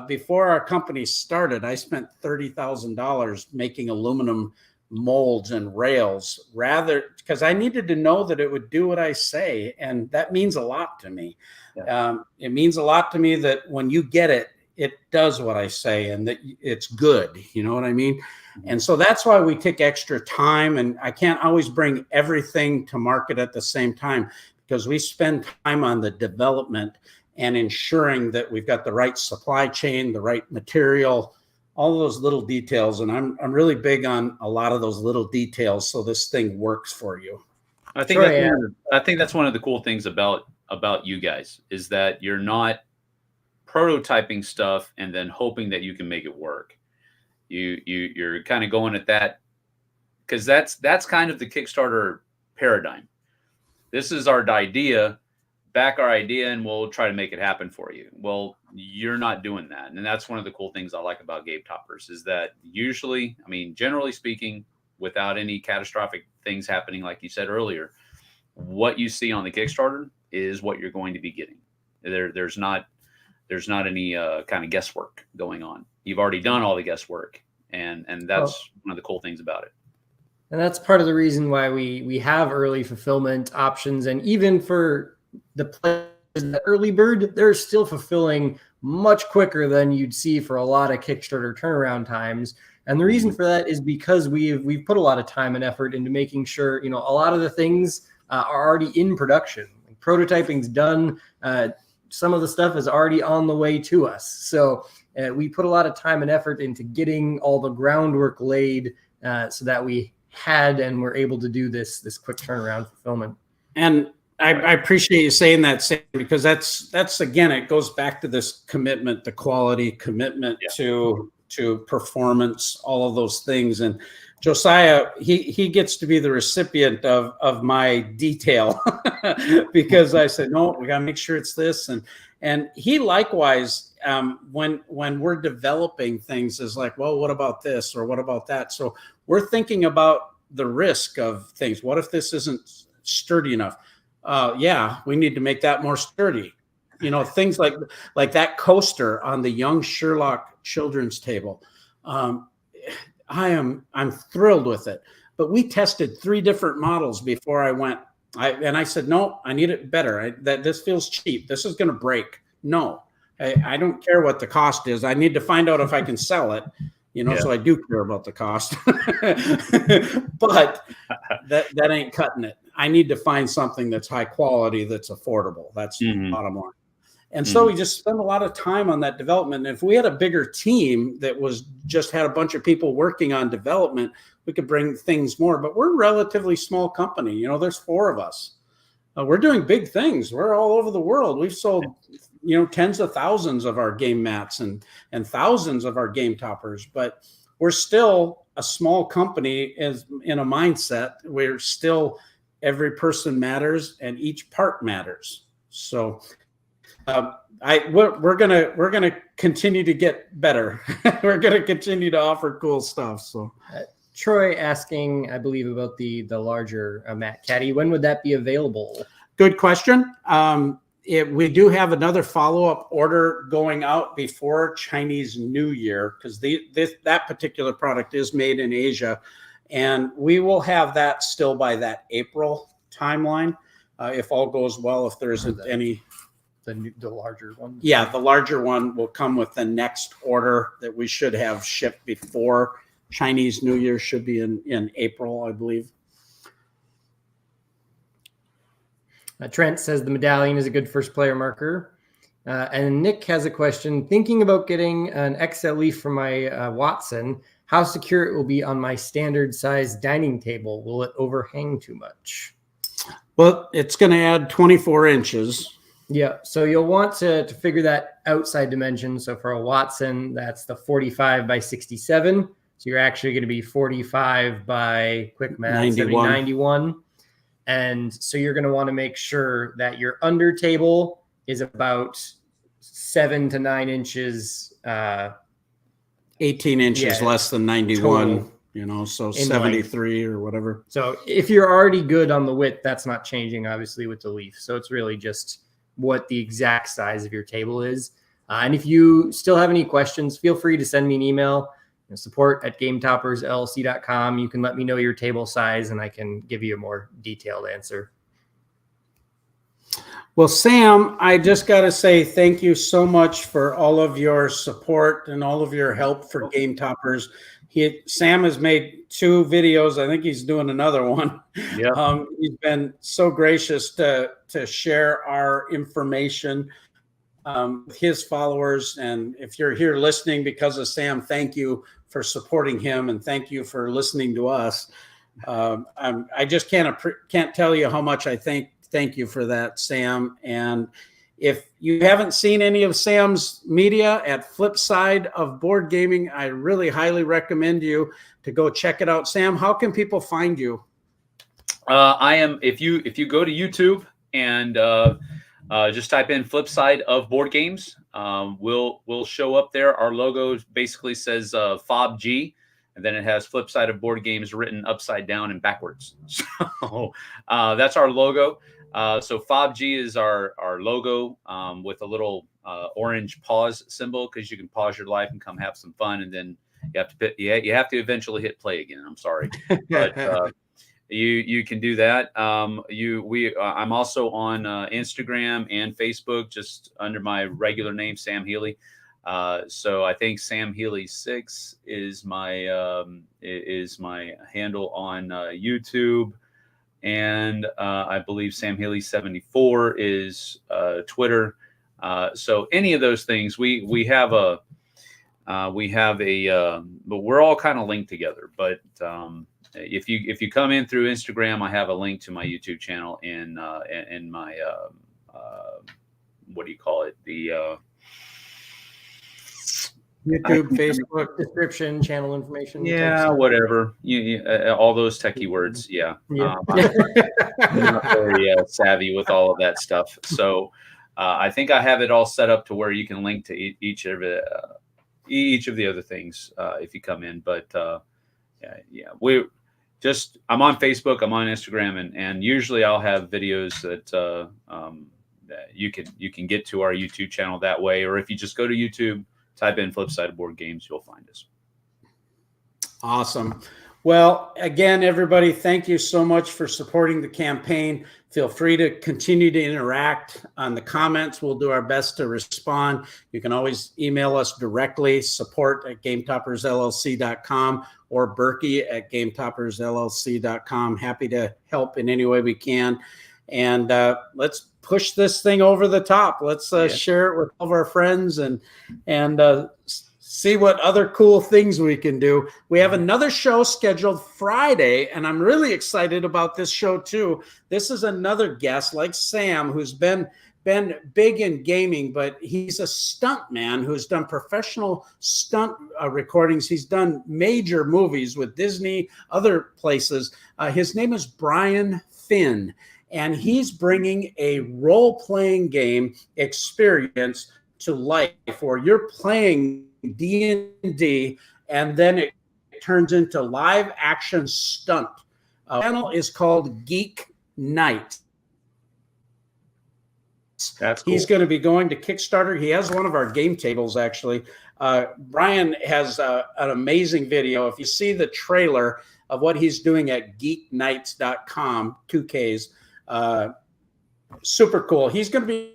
Before our company started, I spent $30,000 making aluminum molds and rails, because I needed to know that it would do what I say. And that means a lot to me. Yeah. It means a lot to me that when you get it, it does what I say and that it's good. You know what I mean? And so that's why we take extra time, and I can't always bring everything to market at the same time, because we spend time on the development and ensuring that we've got the right supply chain, the right material, all of those little details. And I'm really big on a lot of those little details so this thing works for you. I think that's one of the cool things about you guys is that you're not prototyping stuff and then hoping that you can make it work. You're kind of going at that, because that's kind of the Kickstarter paradigm. This is our idea, back our idea, and we'll try to make it happen for you. Well, you're not doing that. And that's one of the cool things I like about Game Toppers is that usually, I mean, generally speaking, without any catastrophic things happening, like you said earlier, what you see on the Kickstarter is what you're going to be getting. There's not any kind of guesswork going on. You've already done all the guesswork, and that's one of the cool things about it. And that's part of the reason why we have early fulfillment options, and even for the pledge the early bird, they're still fulfilling much quicker than you'd see for a lot of Kickstarter turnaround times. And the reason for that is because we've put a lot of time and effort into making sure, you know, a lot of the things are already in production. Prototyping's done. Some of the stuff is already on the way to us. So we put a lot of time and effort into getting all the groundwork laid so that we had and were able to do this quick turnaround fulfillment. And I appreciate you saying that, Sam, because that's again, it goes back to this commitment, the quality commitment to performance, all of those things. And Josiah, he gets to be the recipient of my detail because I said, no, we got to make sure it's this. And he likewise, when we're developing things, is like, well, what about this or what about that? So we're thinking about the risk of things. What if this isn't sturdy enough? Yeah, we need to make that more sturdy. You know, things like that coaster on the Young Sherlock children's table. I'm thrilled with it, but we tested 3 different models before I went. I said, no, I need it better. That this feels cheap. This is going to break. No, I don't care what the cost is. I need to find out if I can sell it. You know, so I do care about the cost, but that ain't cutting it. I need to find something that's high quality, that's affordable. That's the bottom line. And so we just spend a lot of time on that development. And if we had a bigger team that was just had a bunch of people working on development, we could bring things more. But we're a relatively small company. You know, there's 4 of us. We're doing big things. We're all over the world. We've sold, you know, tens of thousands of our game mats and thousands of our game toppers. But we're still a small company as in a mindset. We're still every person matters and each part matters. So we're gonna continue to get better. We're gonna continue to offer cool stuff. So Troy asking, I believe, about the larger Matt Caddy. When would that be available? Good question. We do have another follow-up order going out before Chinese New Year because that particular product is made in Asia, and we will have that still by that April timeline if all goes well. If there isn't any. The larger one? Yeah, the larger one will come with the next order that we should have shipped before Chinese New Year. Should be in April, I believe. Trent says the medallion is a good first player marker. And Nick has a question. Thinking about getting an XL Leaf for my Watson, how secure it will be on my standard size dining table? Will it overhang too much? Well, it's going to add 24 inches. Yeah, so you'll want to figure that outside dimension. So for a Watson, that's the 45 by 67. So you're actually going to be 45 by quick math, 91. And so you're going to want to make sure that your under table is about 7 to 9 inches. 18 inches less than 91. Total. You know, so 73 or whatever. So if you're already good on the width, that's not changing, obviously, with the Leaf. So it's really just what the exact size of your table is. And if you still have any questions, feel free to send me an email, support@gametoppersllc.com. You can let me know your table size and I can give you a more detailed answer. Well, Sam, I just got to say thank you so much for all of your support and all of your help for Game Toppers. Sam has made 2 videos. I think he's doing another one. Yeah. He's been so gracious to share our information with his followers. And if you're here listening because of Sam, thank you for supporting him and thank you for listening to us. I just can't tell you how much I thank you for that, Sam. And if you haven't seen any of Sam's media at Flipside of Board Gaming, I really highly recommend you to go check it out. Sam, how can people find you? If you go to YouTube and just type in Flipside of Board Games, we'll show up there. Our logo basically says FOBG, and then it has Flipside of Board Games written upside down and backwards. So that's our logo. So FOBG is our logo with a little orange pause symbol because you can pause your life and come have some fun, and then you have to eventually hit play again. I'm sorry, but you can do that. I'm also on Instagram and Facebook, just under my regular name, Sam Healey. So I think Sam Healey 6 is my handle on YouTube, and I believe Sam Healey 74 is Twitter. So any of those things, we have a but we're all kind of linked together. But if you come in through Instagram, I have a link to my YouTube channel in my what do you call it? The YouTube, Facebook, description, channel information. Yeah, whatever. All those techie words. Yeah. Yeah. I'm not very savvy with all of that stuff. So I think I have it all set up to where you can link to each of the other things if you come in. But I'm on Facebook, I'm on Instagram, and usually I'll have videos that you can get to our YouTube channel that way. Or if you just go to YouTube, type in Flipside of Board Games, you'll find us. Awesome. Well, again, everybody, thank you so much for supporting the campaign. Feel free to continue to interact on the comments. We'll do our best to respond. You can always email us directly, support@gametoppersllc.com or Berkey@gametoppersllc.com. Happy to help in any way we can. And let's push this thing over the top. Let's share it with all of our friends and see what other cool things we can do. We have another show scheduled Friday, and I'm really excited about this show too. This is another guest like Sam, who's been big in gaming, but he's a stunt man who's done professional stunt recordings. He's done major movies with Disney, other places. His name is Brian Finn, and he's bringing a role-playing game experience to life where you're playing D&D and then it turns into live action stunt. The channel is called Geek Night. That's cool. He's going to be going to Kickstarter. He has one of our game tables, actually. Brian has an amazing video. If you see the trailer of what he's doing at geeknights.com, 2Ks, super cool. He's going to be